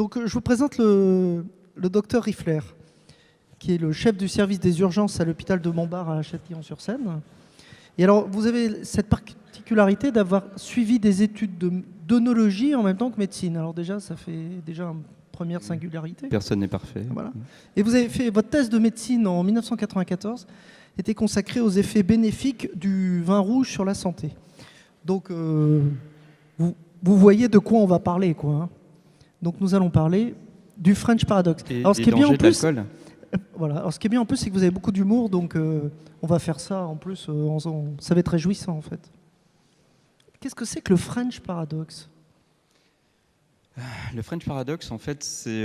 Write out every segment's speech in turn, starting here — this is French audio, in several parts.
Donc, je vous présente le docteur Riffler, qui est le chef du service des urgences à l'hôpital de Montbard à Châtillon-sur-Seine. Et alors, vous avez cette particularité d'avoir suivi des études d'œnologie en même temps que médecine. Alors déjà, ça fait déjà une première singularité. Personne n'est parfait. Voilà. Et vous avez fait votre thèse de médecine en 1994, était consacrée aux effets bénéfiques du vin rouge sur la santé. Donc, vous voyez de quoi on va parler, quoi. Hein. Donc, nous allons parler du French Paradox. Alors, ce qui est bien en plus, voilà. Alors, ce qui est bien en plus, c'est que vous avez beaucoup d'humour, donc on va faire ça en plus. Ça va être réjouissant, en fait. Qu'est-ce que c'est que le French Paradox ? Le French Paradox, en fait, c'est...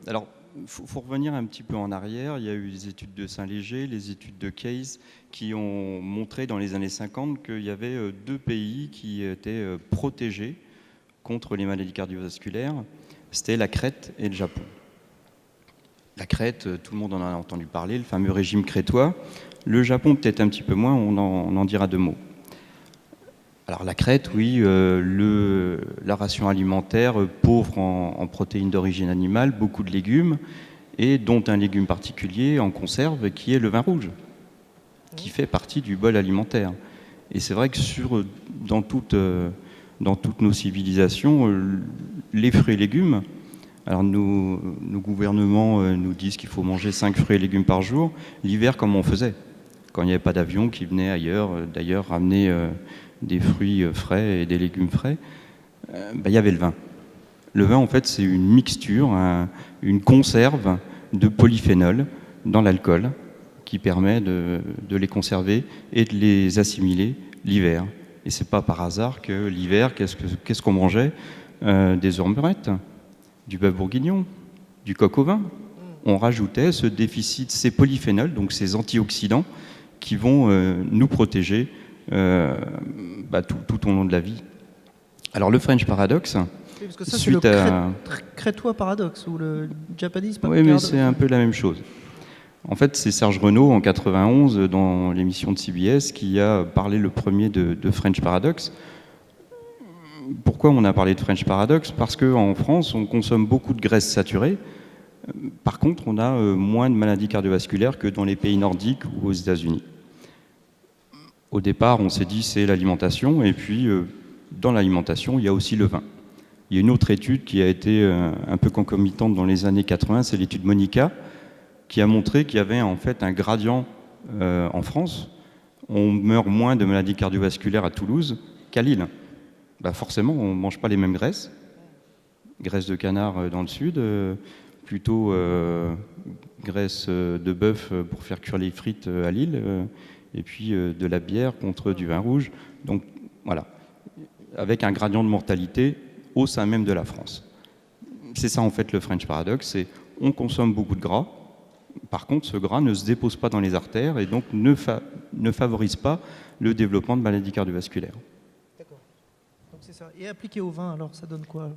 alors, il faut revenir un petit peu en arrière. Il y a eu les études de Saint-Léger, les études de Case, qui ont montré dans les années 50 qu'il y avait deux pays qui étaient protégés contre les maladies cardiovasculaires. C'était la Crète et le Japon. La Crète, tout le monde en a entendu parler, le fameux régime crétois. Le Japon, peut-être un petit peu moins, on en dira deux mots. Alors la Crète, oui, la ration alimentaire pauvre en protéines d'origine animale, beaucoup de légumes, et dont un légume particulier en conserve qui est le vin rouge, qui fait partie du bol alimentaire. Et c'est vrai que dans toutes nos civilisations, les fruits et légumes, alors nos gouvernements nous disent qu'il faut manger 5 fruits et légumes par jour. L'hiver, comment on faisait ? Quand il n'y avait pas d'avion qui venait d'ailleurs ramener des fruits frais et des légumes frais, il y avait le vin. Le vin, en fait, c'est une mixture, une conserve de polyphénols dans l'alcool qui permet de les conserver et de les assimiler l'hiver. Et c'est pas par hasard que l'hiver, qu'est-ce qu'on mangeait ? Des ormerettes, du bœuf bourguignon, du coq au vin. On rajoutait ce déficit, ces polyphénols, donc ces antioxydants, qui vont nous protéger tout au long de la vie. Alors le French Paradox, oui, parce que ça, c'est le crétois paradoxe ou le Japanese paradoxe. Oui, mais c'est un peu la même chose. En fait, c'est Serge Renaud en 91 dans l'émission de CBS qui a parlé le premier de French Paradox. Pourquoi on a parlé de French Paradox ? Parce qu'en France, on consomme beaucoup de graisses saturées. Par contre, on a moins de maladies cardiovasculaires que dans les pays nordiques ou aux États-Unis. Au départ, on s'est dit c'est l'alimentation, et puis dans l'alimentation, il y a aussi le vin. Il y a une autre étude qui a été un peu concomitante dans les années 80, c'est l'étude Monica, qui a montré qu'il y avait en fait un gradient en France. On meurt moins de maladies cardiovasculaires à Toulouse qu'à Lille. Forcément, on ne mange pas les mêmes graisses. Graisse de canard dans le sud, plutôt graisse de bœuf pour faire cuire les frites à Lille, et puis de la bière contre du vin rouge. Donc voilà, avec un gradient de mortalité au sein même de la France. C'est ça en fait le French Paradox, c'est on consomme beaucoup de gras, par contre ce gras ne se dépose pas dans les artères et donc ne favorise pas le développement de maladies cardiovasculaires. D'accord, donc c'est ça. Et appliqué au vin, alors ça donne quoi ?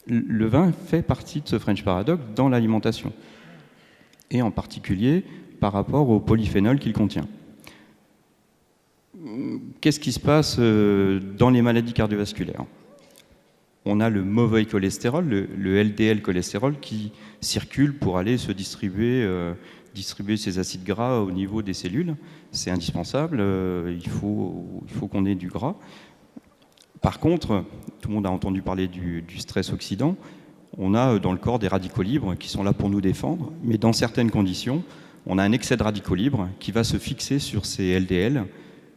Le vin fait partie de ce French Paradox dans l'alimentation, et en particulier par rapport aux polyphénols qu'il contient. Qu'est-ce qui se passe dans les maladies cardiovasculaires ? On a le mauvais cholestérol, le LDL cholestérol, qui circule pour aller se distribuer ces acides gras au niveau des cellules. C'est indispensable, il faut qu'on ait du gras. Par contre, tout le monde a entendu parler du stress oxydant. On a dans le corps des radicaux libres qui sont là pour nous défendre, mais dans certaines conditions, on a un excès de radicaux libres qui va se fixer sur ces LDL,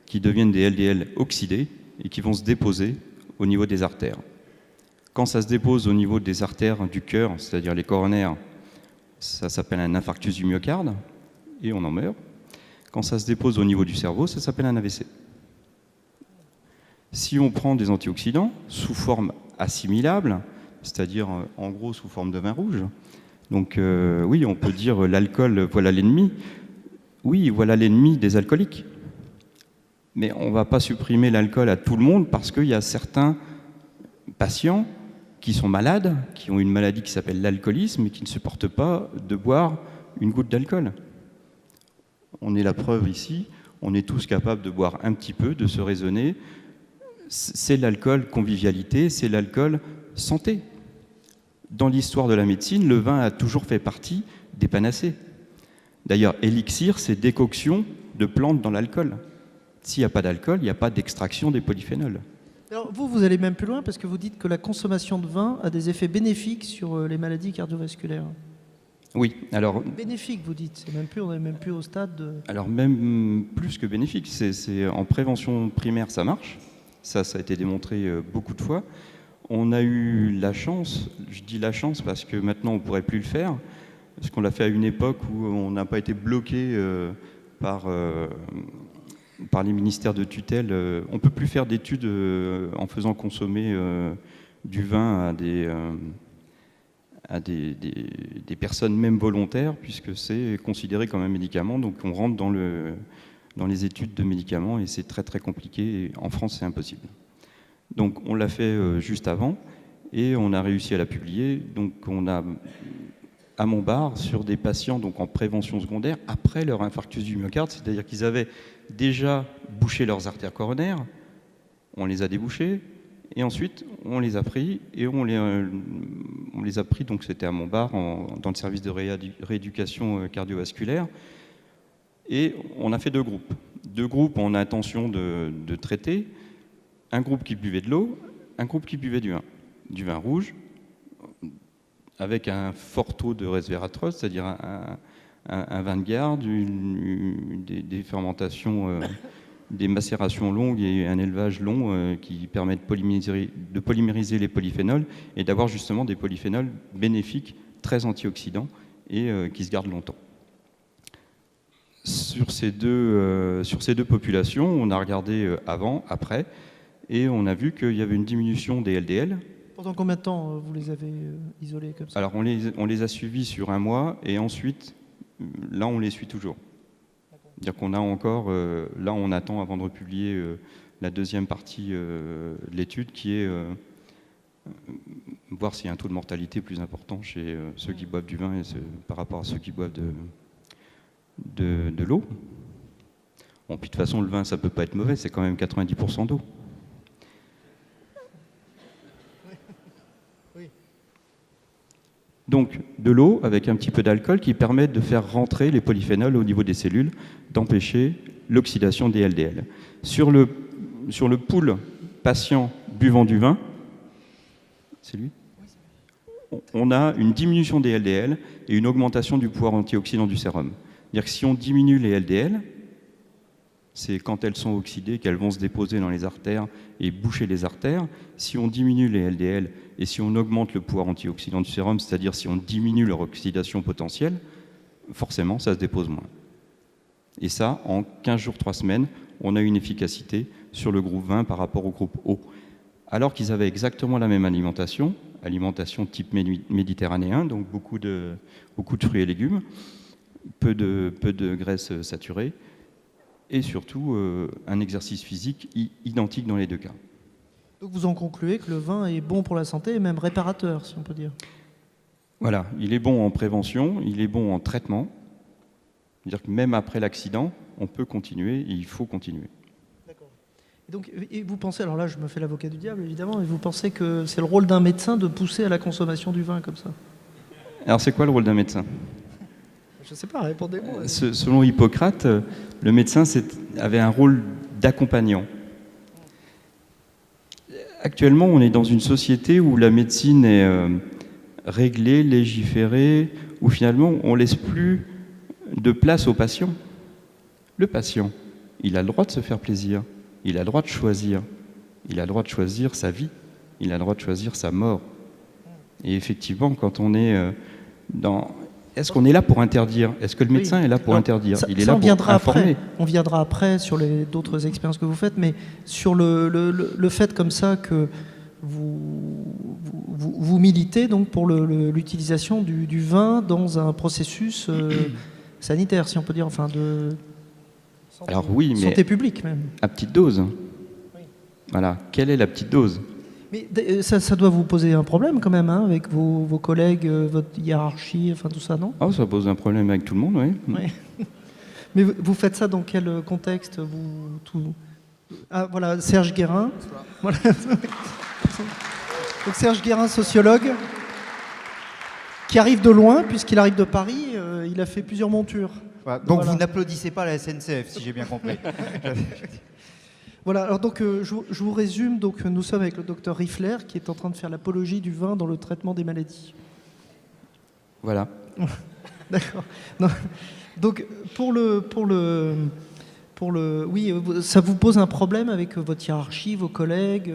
qui deviennent des LDL oxydés et qui vont se déposer au niveau des artères. Quand ça se dépose au niveau des artères du cœur, c'est-à-dire les coronaires, ça s'appelle un infarctus du myocarde et on en meurt. Quand ça se dépose au niveau du cerveau, ça s'appelle un AVC. Si on prend des antioxydants sous forme assimilable, c'est-à-dire en gros sous forme de vin rouge, donc oui, on peut dire l'alcool, voilà l'ennemi. Oui, voilà l'ennemi des alcooliques. Mais on ne va pas supprimer l'alcool à tout le monde parce qu'il y a certains patients qui sont malades, qui ont une maladie qui s'appelle l'alcoolisme et qui ne supportent pas de boire une goutte d'alcool. On est la preuve ici, on est tous capables de boire un petit peu, de se raisonner. C'est l'alcool convivialité, c'est l'alcool santé. dans l'histoire de la médecine, le vin a toujours fait partie des panacées. D'ailleurs, élixir, c'est décoction de plantes dans l'alcool. S'il n'y a pas d'alcool, il n'y a pas d'extraction des polyphénols. Alors vous allez même plus loin parce que vous dites que la consommation de vin a des effets bénéfiques sur les maladies cardiovasculaires. Oui, alors... Bénéfique, vous dites. On n'est même plus au stade de... Alors même plus que bénéfique. C'est en prévention primaire, ça marche. Ça a été démontré beaucoup de fois. On a eu la chance, je dis la chance parce que maintenant on ne pourrait plus le faire, parce qu'on l'a fait à une époque où on n'a pas été bloqué par les ministères de tutelle. On ne peut plus faire d'études en faisant consommer du vin à des personnes même volontaires, puisque c'est considéré comme un médicament. Donc on rentre dans les études de médicaments et c'est très très compliqué. Et en France, c'est impossible. Donc on l'a fait juste avant et on a réussi à la publier. Donc on a à Montbard sur des patients donc en prévention secondaire après leur infarctus du myocarde, c'est-à-dire qu'ils avaient déjà bouché leurs artères coronaires, on les a débouchées et ensuite on les a pris et on les a pris, donc c'était à Montbard dans le service de rééducation cardiovasculaire, et on a fait deux groupes. Deux groupes on a intention de traiter. Un groupe qui buvait de l'eau, un groupe qui buvait du vin rouge, avec un fort taux de resveratrol, c'est-à-dire un vin de garde, des fermentations, des macérations longues et un élevage long qui permet de polymériser les polyphénols et d'avoir justement des polyphénols bénéfiques, très antioxydants et qui se gardent longtemps. Sur ces deux populations, on a regardé avant, après, et on a vu qu'il y avait une diminution des LDL. Pendant combien de temps vous les avez isolés comme ça? Alors on les a suivis sur un mois et ensuite, là on les suit toujours. C'est-à-dire qu'on a encore, là on attend avant de republier la deuxième partie de l'étude qui est voir s'il y a un taux de mortalité plus important chez ceux qui boivent du vin par rapport à ceux qui boivent de l'eau. Bon, puis de toute façon le vin ça peut pas être mauvais, c'est quand même 90% d'eau. Donc de l'eau avec un petit peu d'alcool qui permet de faire rentrer les polyphénols au niveau des cellules, d'empêcher l'oxydation des LDL. Sur le pool patient buvant du vin, c'est lui, on a une diminution des LDL et une augmentation du pouvoir antioxydant du sérum. C'est-à-dire que si on diminue les LDL, c'est quand elles sont oxydées qu'elles vont se déposer dans les artères et boucher les artères. Si on diminue les LDL et si on augmente le pouvoir antioxydant du sérum, c'est-à-dire si on diminue leur oxydation potentielle, forcément, ça se dépose moins. Et ça, en 15 jours, 3 semaines, on a une efficacité sur le groupe 20 par rapport au groupe O. Alors qu'ils avaient exactement la même alimentation type méditerranéen, donc beaucoup de fruits et légumes, peu de graisses saturées, et surtout un exercice physique identique dans les deux cas. Donc vous en concluez que le vin est bon pour la santé et même réparateur, si on peut dire. Voilà, il est bon en prévention, il est bon en traitement. C'est-à-dire que même après l'accident, on peut continuer et il faut continuer. D'accord. Et vous pensez, alors là je me fais l'avocat du diable évidemment, et vous pensez que c'est le rôle d'un médecin de pousser à la consommation du vin comme ça? Alors c'est quoi le rôle d'un médecin? Je ne sais pas, répondez-moi. Selon Hippocrate, le médecin avait un rôle d'accompagnant. Actuellement, on est dans une société où la médecine est réglée, légiférée, où finalement on ne laisse plus de place au patient. Le patient, il a le droit de se faire plaisir, il a le droit de choisir, il a le droit de choisir sa vie, il a le droit de choisir sa mort. Et effectivement, quand on est dans... Est-ce qu'on est là pour interdire? Est-ce que le médecin est là pour interdire? Il est là pour informer. On viendra après sur d'autres expériences que vous faites, mais sur le fait comme ça que vous militez donc pour l'utilisation du vin dans un processus sanitaire, si on peut dire, enfin de santé, alors oui, mais santé publique même. À petite dose. Oui. Voilà. Quelle est la petite dose? Mais ça doit vous poser un problème quand même, hein, avec vos collègues, votre hiérarchie, enfin tout ça, non? Oh, ça pose un problème avec tout le monde, oui. Oui. Mais vous faites ça dans quel contexte Ah voilà, Serge Guérin. Voilà. Donc Serge Guérin, sociologue. qui arrive de loin, puisqu'il arrive de Paris. Il a fait plusieurs montures. Voilà. Donc Voilà. vous n'applaudissez pas la SNCF, si j'ai bien compris. Voilà, alors donc je vous résume, donc nous sommes avec le docteur Riffler qui est en train de faire l'apologie du vin dans le traitement des maladies. Voilà. D'accord. Non. Donc oui, ça vous pose un problème avec votre hiérarchie, vos collègues,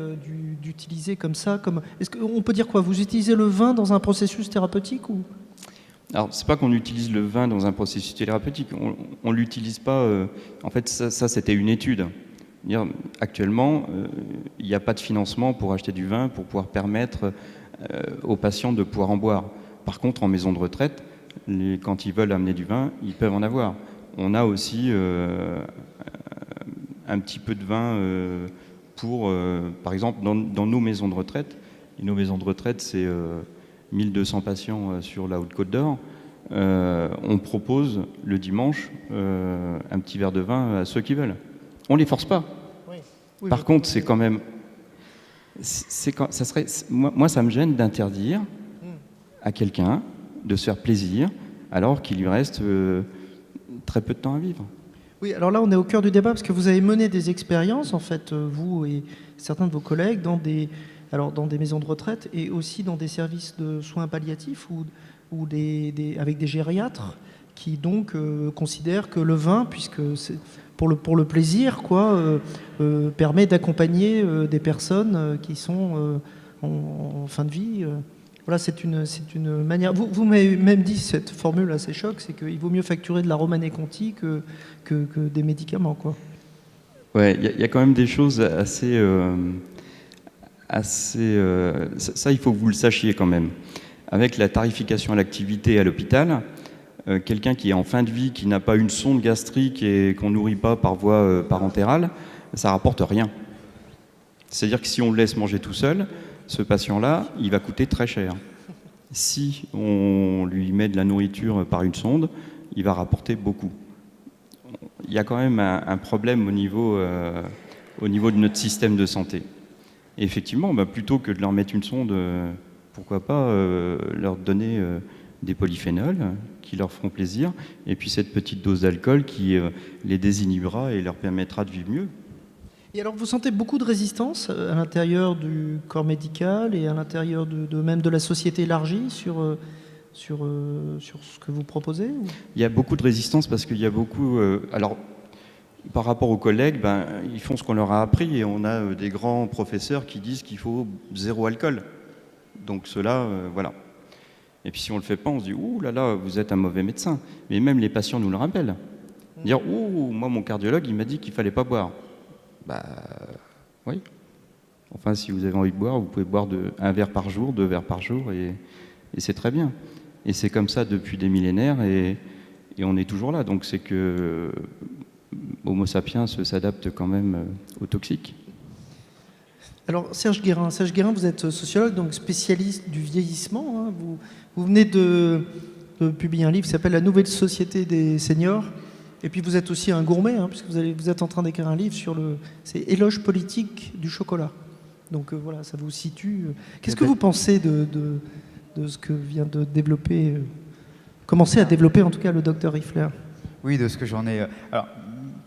d'utiliser comme ça, est-ce qu'on peut dire quoi? Vous utilisez le vin dans un processus thérapeutique ou? Alors, c'est pas qu'on utilise le vin dans un processus thérapeutique. On l'utilise pas. En fait, ça c'était une étude. Actuellement, il n'y a pas de financement pour acheter du vin pour pouvoir permettre aux patients de pouvoir en boire. Par contre, en maison de retraite, quand ils veulent amener du vin, ils peuvent en avoir. On a aussi un petit peu de vin pour, par exemple, dans nos maisons de retraite. Et nos maisons de retraite, c'est 1200 patients sur la Haute-Côte d'Or. On propose le dimanche un petit verre de vin à ceux qui veulent. On ne les force pas. Oui, Par contre, c'est quand même... moi, ça me gêne d'interdire à quelqu'un de se faire plaisir alors qu'il lui reste très peu de temps à vivre. Oui, alors là, on est au cœur du débat parce que vous avez mené des expériences, en fait, vous et certains de vos collègues, dans des maisons de retraite et aussi dans des services de soins palliatifs ou avec des gériatres qui donc considèrent que le vin, puisque c'est pour le plaisir, permet d'accompagner des personnes qui sont en fin de vie. Voilà, c'est une manière. Vous m'avez même dit cette formule assez choc, c'est qu'il vaut mieux facturer de la Romanée Conti que des médicaments, quoi. Ouais, il y a quand même des choses assez. Ça, il faut que vous le sachiez quand même. Avec la tarification à l'activité à l'hôpital, quelqu'un qui est en fin de vie, qui n'a pas une sonde gastrique et qu'on nourrit pas par voie parentérale, ça rapporte rien. C'est-à-dire que si on le laisse manger tout seul, ce patient-là, il va coûter très cher. Si on lui met de la nourriture par une sonde, il va rapporter beaucoup. Il y a quand même un problème au niveau de notre système de santé. Et effectivement, plutôt que de leur mettre une sonde, pourquoi pas leur donner des polyphénols qui leur feront plaisir, et puis cette petite dose d'alcool qui les désinhibera et leur permettra de vivre mieux. Et alors, vous sentez beaucoup de résistance à l'intérieur du corps médical et à l'intérieur même de la société élargie sur ce que vous proposez ou? Il y a beaucoup de résistance parce qu'il y a beaucoup... alors, par rapport aux collègues, ils font ce qu'on leur a appris et on a des grands professeurs qui disent qu'il faut 0 alcool. Donc cela, voilà. Et puis si on ne le fait pas, on se dit « Ouh là là, vous êtes un mauvais médecin ». Mais même les patients nous le rappellent. Dire « Ouh, moi mon cardiologue, il m'a dit qu'il ne fallait pas boire ». Oui. Enfin, si vous avez envie de boire, vous pouvez boire un verre par jour, 2 verres par jour, et c'est très bien. Et c'est comme ça depuis des millénaires, et on est toujours là. Donc c'est que Homo sapiens s'adapte quand même aux toxiques. Alors, Serge Guérin, vous êtes sociologue, donc spécialiste du vieillissement. Hein. Vous venez de publier un livre qui s'appelle « La nouvelle société des seniors ». Et puis vous êtes aussi un gourmet, hein, puisque vous êtes en train d'écrire un livre c'est Éloge politique du chocolat. Donc voilà, ça vous situe. Qu'est-ce que vous pensez de ce que vient de développer, commencer à développer en tout cas le docteur Riffler? Oui, de ce que j'en ai. Alors,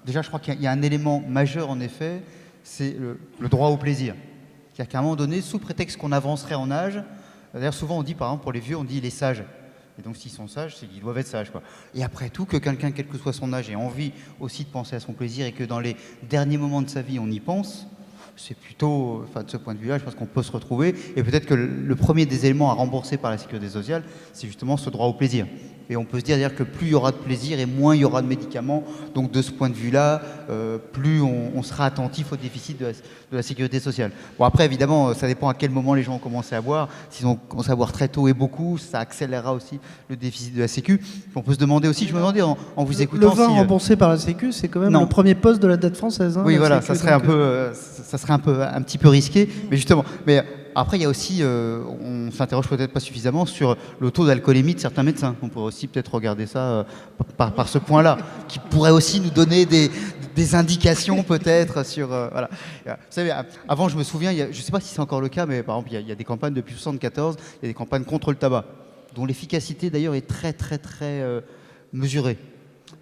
déjà, je crois qu'il y a un élément majeur en effet, c'est le droit au plaisir. C'est-à-dire qu'à un moment donné, sous prétexte qu'on avancerait en âge, d'ailleurs souvent on dit par exemple pour les vieux, on dit les sages. Et donc s'ils sont sages, c'est qu'ils doivent être sages, quoi. Et après tout, que quelqu'un, quel que soit son âge, ait envie aussi de penser à son plaisir et que dans les derniers moments de sa vie, on y pense, c'est plutôt, de ce point de vue-là, je pense qu'on peut se retrouver. Et peut-être que le premier des éléments à rembourser par la sécurité sociale, c'est justement ce droit au plaisir. Et on peut se dire que plus il y aura de plaisir et moins il y aura de médicaments. Donc de ce point de vue-là, plus on sera attentif au déficit de la sécurité sociale. Bon, après, évidemment, ça dépend à quel moment les gens ont commencé à boire. S'ils ont commencé à boire très tôt et beaucoup, ça accélérera aussi le déficit de la Sécu. On peut se demander aussi, je me demandais en vous écoutant... Le vin remboursé par la Sécu, c'est quand même le premier poste de la dette française. Hein, oui, voilà, Sécu, ça serait un petit peu risqué. Mais justement... Après, il y a aussi, on s'interroge peut-être pas suffisamment sur le taux d'alcoolémie de certains médecins. On pourrait aussi peut-être regarder ça par ce point-là, qui pourrait aussi nous donner des indications peut-être sur... voilà. Vous savez, avant, je me souviens, je ne sais pas si c'est encore le cas, mais par exemple, il y a des campagnes depuis 1974, il y a des campagnes contre le tabac. dont l'efficacité d'ailleurs est très très très mesurée.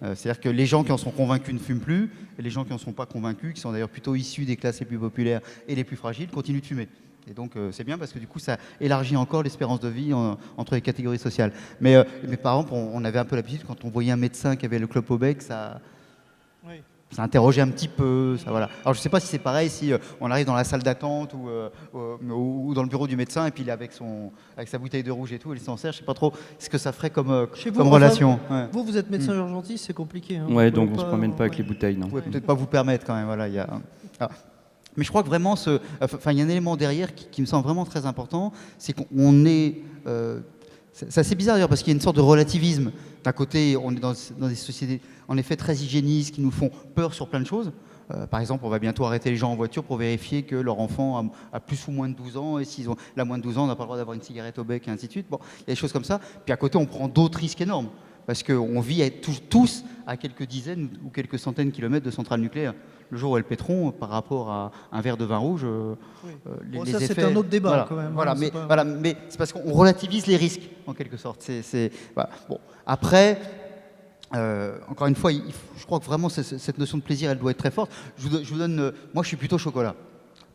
C'est-à-dire que les gens qui en sont convaincus ne fument plus, et les gens qui n'en sont pas convaincus, qui sont d'ailleurs plutôt issus des classes les plus populaires et les plus fragiles, continuent de fumer. Et donc c'est bien parce que du coup ça élargit encore l'espérance de vie entre les catégories sociales. Mais par exemple, on avait un peu l'habitude, quand on voyait un médecin qui avait le clope au bec, ça interrogeait un petit peu. Ça, voilà. Alors je ne sais pas si c'est pareil, si on arrive dans la salle d'attente ou dans le bureau du médecin et puis il est avec sa bouteille de rouge et tout, et il s'en sert, je ne sais pas trop ce que ça ferait comme relation. Enfin, vous êtes médecin urgentiste, c'est compliqué. Hein. Ouais, donc on ne se promène pas avec les bouteilles, non. Vous ne pouvez peut-être pas vous permettre quand même. Voilà, mais je crois que vraiment, il y a un élément derrière qui me semble vraiment très important, c'est qu'on est... c'est assez bizarre d'ailleurs parce qu'il y a une sorte de relativisme. D'un côté, on est dans des sociétés en effet très hygiénistes qui nous font peur sur plein de choses. Par exemple, on va bientôt arrêter les gens en voiture pour vérifier que leur enfant a plus ou moins de 12 ans. Et s'ils ont la moins de 12 ans, on n'a pas le droit d'avoir une cigarette au bec et ainsi de suite. Bon, il y a des choses comme ça. Puis à côté, on prend d'autres risques énormes. Parce qu'on vit tous à quelques dizaines ou quelques centaines de kilomètres de centrales nucléaires. Le jour où elles péteront, par rapport à un verre de vin rouge, les effets... c'est un autre débat quand même. Mais c'est parce qu'on relativise les risques, en quelque sorte. Voilà. Bon. Après, encore une fois, je crois que vraiment cette notion de plaisir, elle doit être très forte. Je vous donne... moi, je suis plutôt chocolat.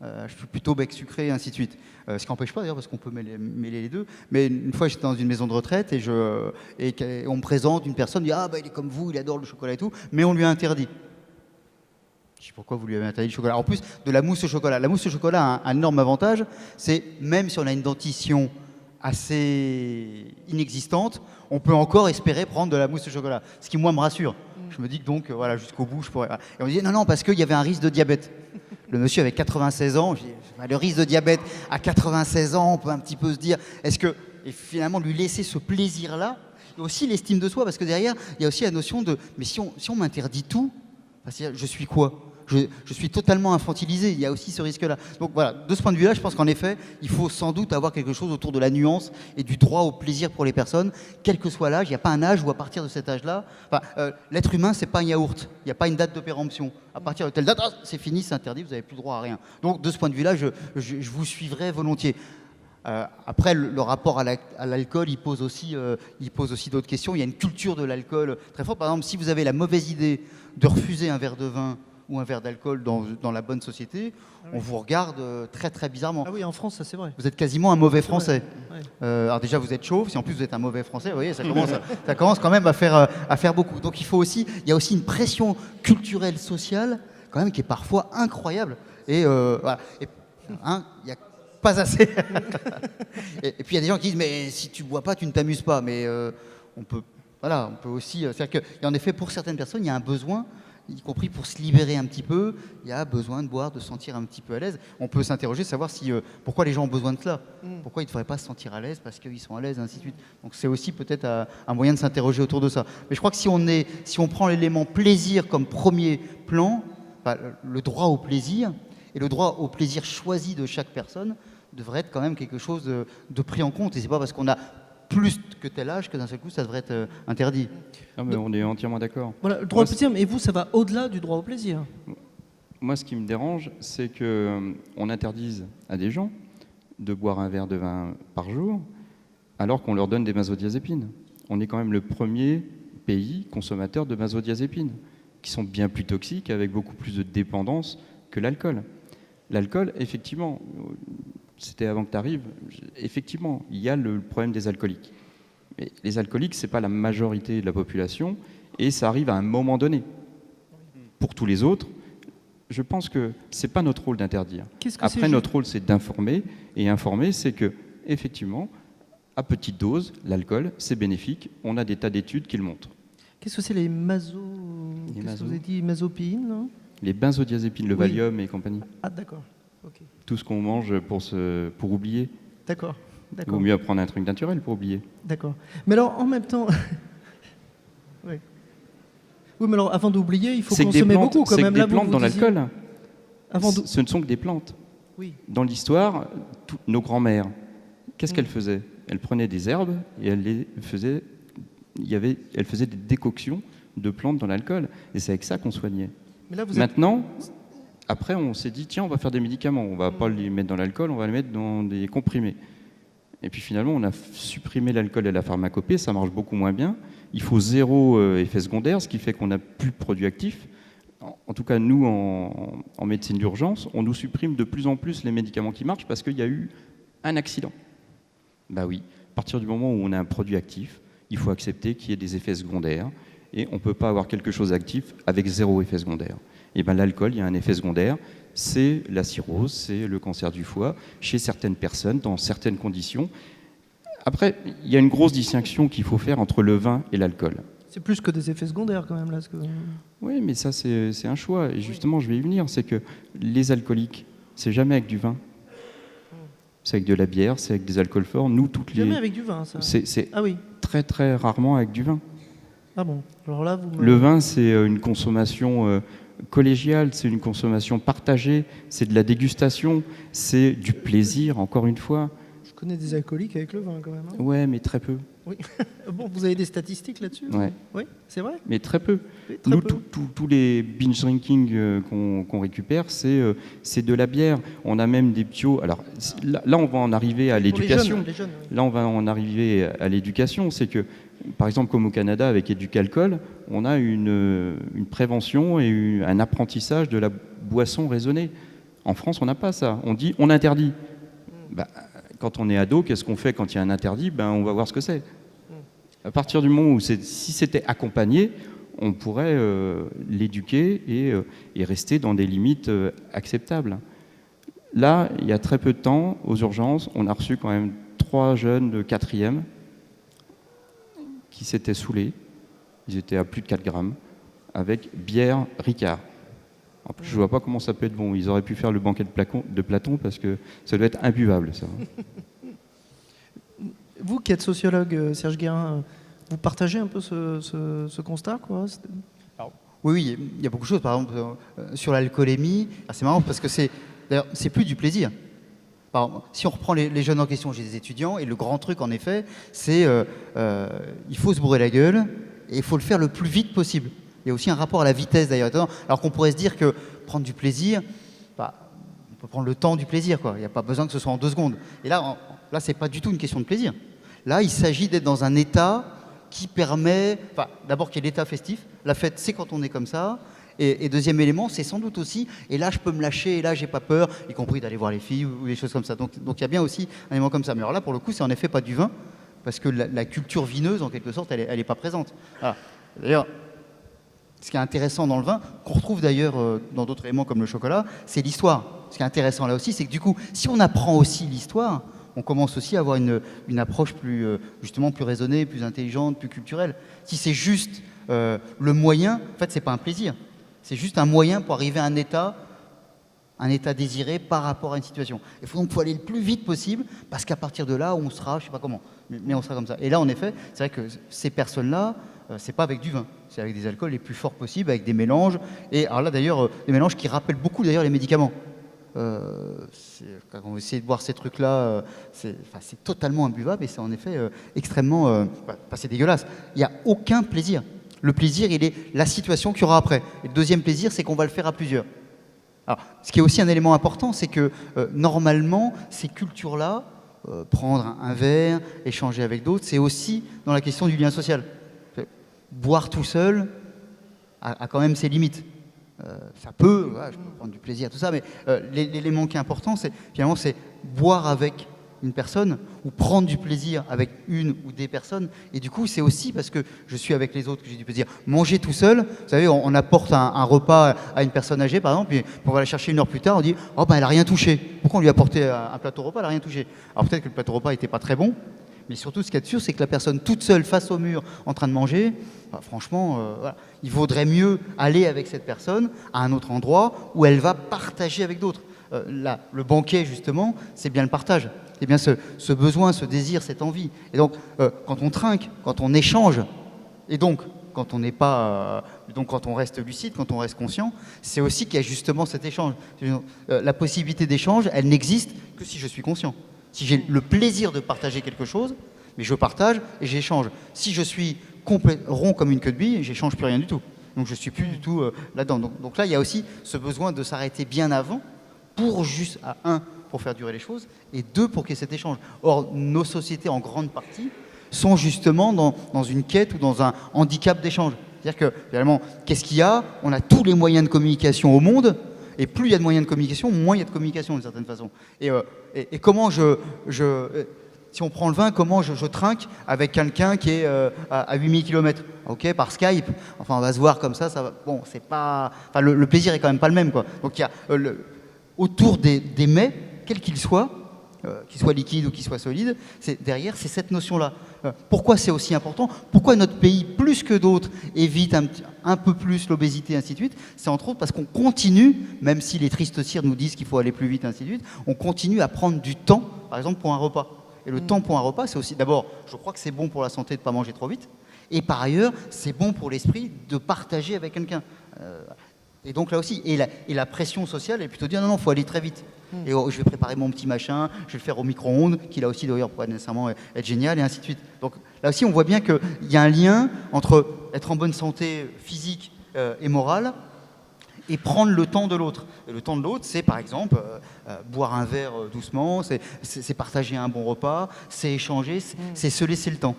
Je suis plutôt bec sucré, et ainsi de suite. Ce qui n'empêche pas d'ailleurs, parce qu'on peut mêler les deux. Mais une fois, j'étais dans une maison de retraite et on me présente une personne, dit ah, il est comme vous, il adore le chocolat et tout, mais on lui a interdit. Je sais pourquoi vous lui avez interdit le chocolat. En plus, de la mousse au chocolat. La mousse au chocolat a un énorme avantage, c'est même si on a une dentition assez inexistante, on peut encore espérer prendre de la mousse au chocolat. Ce qui, moi, me rassure. Je me dis que donc, voilà, jusqu'au bout, je pourrais... Et on me dit non, parce qu'il y avait un risque de diabète. Le monsieur avait 96 ans, je dis, le risque de diabète à 96 ans, on peut un petit peu se dire, est-ce que... Et finalement, lui laisser ce plaisir-là, et aussi l'estime de soi, parce que derrière, il y a aussi la notion de, mais si on m'interdit tout, je suis quoi ? Je suis totalement infantilisé, il y a aussi ce risque-là. Donc voilà, de ce point de vue-là, je pense qu'en effet, il faut sans doute avoir quelque chose autour de la nuance et du droit au plaisir pour les personnes, quel que soit l'âge. Il n'y a pas un âge où à partir de cet âge-là, l'être humain, c'est pas un yaourt, il n'y a pas une date de péremption. À partir de telle date, c'est fini, c'est interdit, vous n'avez plus droit à rien. Donc de ce point de vue-là, je vous suivrai volontiers. Après, le rapport à l'alcool, il pose aussi d'autres questions. Il y a une culture de l'alcool très forte. Par exemple, si vous avez la mauvaise idée de refuser un verre de vin ou un verre d'alcool dans la bonne société, on vous regarde très très bizarrement. Ah oui, en France, ça c'est vrai. Vous êtes quasiment un mauvais Français. Ouais. Alors déjà, vous êtes chauve. Si en plus vous êtes un mauvais Français, vous voyez, ça commence quand même à faire beaucoup. Donc il y a aussi une pression culturelle, sociale, quand même, qui est parfois incroyable. Et voilà. Il y a pas assez. et puis il y a des gens qui disent, mais si tu bois pas, tu ne t'amuses pas. Mais on peut aussi... C'est-à-dire qu'en effet, pour certaines personnes, il y a un besoin, y compris pour se libérer un petit peu, il y a besoin de boire, de se sentir un petit peu à l'aise. On peut s'interroger, savoir pourquoi les gens ont besoin de cela. Pourquoi ils ne devraient pas se sentir à l'aise parce qu'ils sont à l'aise, ainsi de suite. Donc c'est aussi peut-être un moyen de s'interroger autour de ça. Mais je crois que si on prend l'élément plaisir comme premier plan, le droit au plaisir et le droit au plaisir choisi de chaque personne devrait être quand même quelque chose de pris en compte. Et c'est pas parce qu'on a plus que tel âge que d'un seul coup ça devrait être interdit. Non, mais on est entièrement d'accord. Voilà, le droit au plaisir, mais vous, ça va au-delà du droit au plaisir. Moi, ce qui me dérange, c'est qu'on interdise à des gens de boire un verre de vin par jour, alors qu'on leur donne des benzodiazépines. On est quand même le premier pays consommateur de benzodiazépines, qui sont bien plus toxiques, avec beaucoup plus de dépendance que l'alcool. L'alcool, effectivement, c'était avant que tu arrives, effectivement, il y a le problème des alcooliques. Mais les alcooliques, ce n'est pas la majorité de la population, et ça arrive à un moment donné. Pour tous les autres, je pense que ce n'est pas notre rôle d'interdire. Après, notre rôle, c'est d'informer, et informer, c'est que, effectivement, à petite dose, l'alcool, c'est bénéfique. On a des tas d'études qui le montrent. Qu'est-ce que c'est les Qu'est-ce que vous avez dit, mazopines, non ? Les benzodiazépines, le Valium et compagnie. Ah, d'accord. Okay. Tout ce qu'on mange pour oublier. D'accord. Il vaut mieux prendre un truc naturel pour oublier. D'accord. Mais alors, en même temps... oui. Oui, mais alors, avant d'oublier, il faut consommer beaucoup, quand même. C'est que des plantes dans l'alcool. Ce ne sont que des plantes. Oui. Dans l'histoire, nos grands-mères, qu'est-ce qu'elles faisaient ? Elles prenaient des herbes et elles faisaient des décoctions de plantes dans l'alcool. Et c'est avec ça qu'on soignait. Mais là, Maintenant, après, on s'est dit, tiens, on va faire des médicaments. On ne va pas les mettre dans l'alcool, on va les mettre dans des comprimés. Et puis finalement, on a supprimé l'alcool et la pharmacopée, ça marche beaucoup moins bien. Il faut 0 effet secondaire, ce qui fait qu'on n'a plus de produits actifs. En tout cas, nous, en médecine d'urgence, on nous supprime de plus en plus les médicaments qui marchent parce qu'il y a eu un accident. Bah oui, à partir du moment où on a un produit actif, il faut accepter qu'il y ait des effets secondaires et on ne peut pas avoir quelque chose d'actif avec 0 effet secondaire. Et bien l'alcool, il y a un effet secondaire, c'est la cirrhose, c'est le cancer du foie, chez certaines personnes, dans certaines conditions. Après, il y a une grosse distinction qu'il faut faire entre le vin et l'alcool. C'est plus que des effets secondaires quand même là. Oui, mais ça c'est un choix. Et justement, je vais y venir. C'est que les alcooliques, c'est jamais avec du vin. C'est avec de la bière, c'est avec des alcools forts. Nous, Jamais avec du vin, ça. C'est Ah oui. très très rarement avec du vin. Ah bon. Alors là, Le vin, c'est une consommation collégiale, c'est une consommation partagée, c'est de la dégustation, c'est du plaisir, encore une fois. Je connais des alcooliques avec le vin quand même. Hein. Ouais, mais très peu. Oui. Bon, vous avez des statistiques là-dessus? Ouais. Oui, c'est vrai. Mais très peu. Oui, très Nous, peu. tous les binge drinking qu'on récupère, c'est de la bière. On a même des piots. Alors là, on va en arriver à l'éducation. Les jeunes, oui. Là, on va en arriver à l'éducation. C'est que, par exemple, comme au Canada, avec Éducalcool, on a une prévention et un apprentissage de la boisson raisonnée. En France, on n'a pas ça. On dit, on interdit. Bah, quand on est ado, qu'est-ce qu'on fait quand il y a un interdit? On va voir ce que c'est. À partir du moment où si c'était accompagné, on pourrait l'éduquer et rester dans des limites acceptables. Là, il y a très peu de temps, aux urgences, on a reçu quand même 3 jeunes de 4e qui s'étaient saoulés. Ils étaient à plus de 4 grammes, avec bière Ricard. En plus, je ne vois pas comment ça peut être bon. Ils auraient pu faire le banquet de Platon parce que ça doit être imbuvable, ça. Vous qui êtes sociologue, Serge Guérin, vous partagez un peu ce constat, quoi? Oui, il y a beaucoup de choses. Par exemple, sur l'alcoolémie, c'est marrant parce que c'est plus du plaisir. Par exemple, si on reprend les jeunes en question, j'ai des étudiants, et le grand truc, en effet, c'est il faut se bourrer la gueule et il faut le faire le plus vite possible. Il y a aussi un rapport à la vitesse, d'ailleurs. Alors qu'on pourrait se dire que prendre du plaisir, on peut prendre le temps du plaisir, quoi. Il n'y a pas besoin que ce soit en 2 secondes. Et là, c'est pas du tout une question de plaisir. Là, il s'agit d'être dans un état qui permet, d'abord qu'il y ait l'état festif. La fête, c'est quand on est comme ça. Et deuxième élément, c'est sans doute aussi, et là, je peux me lâcher, et là, j'ai pas peur, y compris d'aller voir les filles ou des choses comme ça. Donc, il y a bien aussi un élément comme ça. Mais alors là, pour le coup, c'est en effet pas du vin, parce que la culture vineuse, en quelque sorte, elle est pas présente. Voilà. D'ailleurs, ce qui est intéressant dans le vin, qu'on retrouve d'ailleurs dans d'autres éléments comme le chocolat, c'est l'histoire. Ce qui est intéressant là aussi, c'est que du coup, si on apprend aussi l'histoire, on commence aussi à avoir une approche justement plus raisonnée, plus intelligente, plus culturelle. Si c'est juste le moyen, en fait, c'est pas un plaisir. C'est juste un moyen pour arriver à un état désiré par rapport à une situation. Il faut donc aller le plus vite possible, parce qu'à partir de là, on sera, je sais pas comment, mais on sera comme ça. Et là, en effet, c'est vrai que ces personnes-là, c'est pas avec du vin, c'est avec des alcools les plus forts possibles, avec des mélanges. Et alors là, d'ailleurs, des mélanges qui rappellent beaucoup d'ailleurs les médicaments. Quand on essaie de boire ces trucs-là, c'est totalement imbuvable et c'est en effet extrêmement... c'est dégueulasse. Il n'y a aucun plaisir. Le plaisir, il est la situation qu'il y aura après. Et le deuxième plaisir, c'est qu'on va le faire à plusieurs. Alors, ce qui est aussi un élément important, c'est que normalement, ces cultures-là, prendre un verre, échanger avec d'autres, c'est aussi dans la question du lien social. Boire tout seul a quand même ses limites. Ça peut, je peux prendre du plaisir, tout ça, mais l'élément qui est important, c'est finalement c'est boire avec une personne ou prendre du plaisir avec une ou des personnes. Et du coup, c'est aussi parce que je suis avec les autres que j'ai du plaisir. Manger tout seul, vous savez, on apporte un repas à une personne âgée, par exemple, et on va la chercher 1 heure plus tard, on dit « Oh, elle n'a rien touché. Pourquoi on lui a apporté un plateau repas, elle n'a rien touché ?» Alors peut-être que le plateau repas n'était pas très bon, mais surtout, ce qu'il y a de sûr, c'est que la personne toute seule face au mur en train de manger, franchement, voilà. Il vaudrait mieux aller avec cette personne à un autre endroit où elle va partager avec d'autres. Là, le banquet, justement, c'est bien le partage. C'est bien ce besoin, ce désir, cette envie. Et donc, quand on trinque, quand on échange, et donc, quand on n'est pas, donc quand on reste lucide, quand on reste conscient, c'est aussi qu'il y a justement cet échange. La possibilité d'échange, elle n'existe que si je suis conscient. Si j'ai le plaisir de partager quelque chose, mais je partage et j'échange. Si je suis rond comme une queue de bille, j'échange plus rien du tout. Donc je ne suis plus du tout là-dedans. Donc là, il y a aussi ce besoin de s'arrêter bien avant pour juste, pour faire durer les choses, et 2, pour qu'il y ait cet échange. Or, nos sociétés, en grande partie, sont justement dans une quête ou dans un handicap d'échange. C'est-à-dire que, finalement, qu'est-ce qu'il y a? On a tous les moyens de communication au monde, et plus il y a de moyens de communication, moins il y a de communication, d'une certaine façon. Et comment si on prend le vin, comment je trinque avec quelqu'un qui est à 8000 km? Ok, par Skype, enfin on va se voir comme ça va, bon, c'est pas, enfin, le plaisir est quand même pas le même, quoi. Donc il y a autour des mets, quels qu'ils soient liquides ou qu'ils soient solides, derrière c'est cette notion-là. Pourquoi c'est aussi important? Pourquoi notre pays, plus que d'autres, évite un peu plus l'obésité, ainsi de suite? C'est entre autres parce qu'on continue, même si les tristes cires nous disent qu'il faut aller plus vite, ainsi de suite, on continue à prendre du temps, par exemple pour un repas. Et le temps pour un repas, c'est aussi, d'abord, je crois que c'est bon pour la santé de ne pas manger trop vite, et par ailleurs, c'est bon pour l'esprit de partager avec quelqu'un. Et donc là aussi, et la pression sociale est plutôt de dire non, il faut aller très vite. Et je vais préparer mon petit machin, je vais le faire au micro-ondes, qui là aussi d'ailleurs pourrait nécessairement être génial, et ainsi de suite. Donc là aussi, on voit bien qu'il y a un lien entre être en bonne santé physique et morale, et prendre le temps de l'autre. Et le temps de l'autre, c'est par exemple boire un verre doucement, c'est partager un bon repas, c'est échanger, c'est se laisser le temps.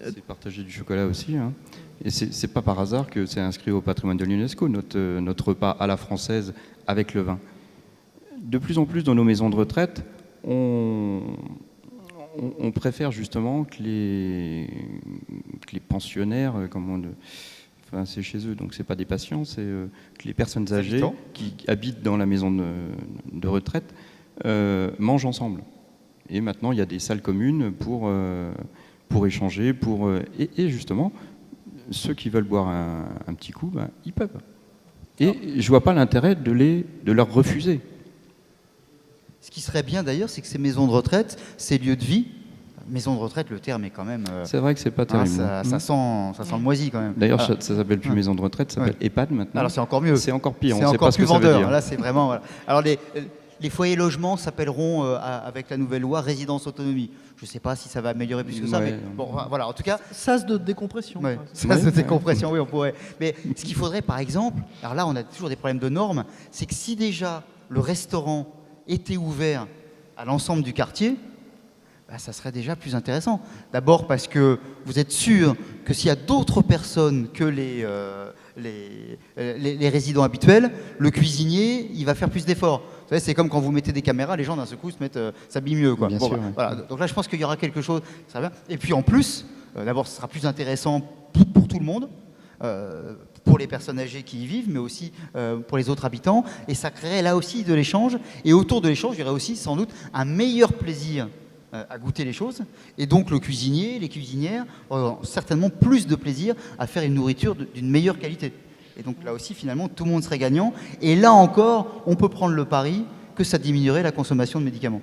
C'est partager du chocolat aussi, hein. Et c'est pas par hasard que c'est inscrit au patrimoine de l'UNESCO, notre repas à la française avec le vin. De plus en plus dans nos maisons de retraite, on préfère justement que les pensionnaires, enfin, c'est chez eux, donc c'est pas des patients, c'est que les personnes âgées qui habitent dans la maison de retraite mangent ensemble. Et maintenant, il y a des salles communes pour échanger, et justement, ceux qui veulent boire un petit coup, ben, ils peuvent. Et je vois pas l'intérêt de leur refuser. Ce qui serait bien d'ailleurs, c'est que ces maisons de retraite, ces lieux de vie, maison de retraite, le terme est quand même... c'est vrai que c'est pas terrible. Ça sent le moisi quand même. D'ailleurs, ça s'appelle plus maison de retraite, ça s'appelle EHPAD maintenant. Alors c'est encore mieux. C'est encore pire, c'est on ne sait pas ce que ça veut dire. Là, c'est vraiment... Voilà. Alors les foyers logements s'appelleront, avec la nouvelle loi, résidence autonomie. Je ne sais pas si ça va améliorer plus que ça, mais bon, voilà, en tout cas... Sas de décompression. Ouais, sas de décompression, oui, on pourrait. Mais ce qu'il faudrait, par exemple, alors là, on a toujours des problèmes de normes, c'est que si déjà le restaurant était ouvert à l'ensemble du quartier, bah, ça serait déjà plus intéressant. D'abord parce que vous êtes sûr que s'il y a d'autres personnes que les résidents habituels, le cuisinier, il va faire plus d'efforts. Vous savez, c'est comme quand vous mettez des caméras, les gens d'un seul coup s'habillent mieux, quoi. Bien bon, sûr, bah, ouais. voilà. Donc là, je pense qu'il y aura quelque chose. Ça va. Et puis en plus, d'abord, ce sera plus intéressant pour tout le monde. Pour les personnes âgées qui y vivent, mais aussi pour les autres habitants. Et ça créerait là aussi de l'échange. Et autour de l'échange, il y aurait aussi sans doute un meilleur plaisir à goûter les choses. Et donc le cuisinier, les cuisinières auront certainement plus de plaisir à faire une nourriture d'une meilleure qualité. Et donc là aussi, finalement, tout le monde serait gagnant. Et là encore, on peut prendre le pari que ça diminuerait la consommation de médicaments.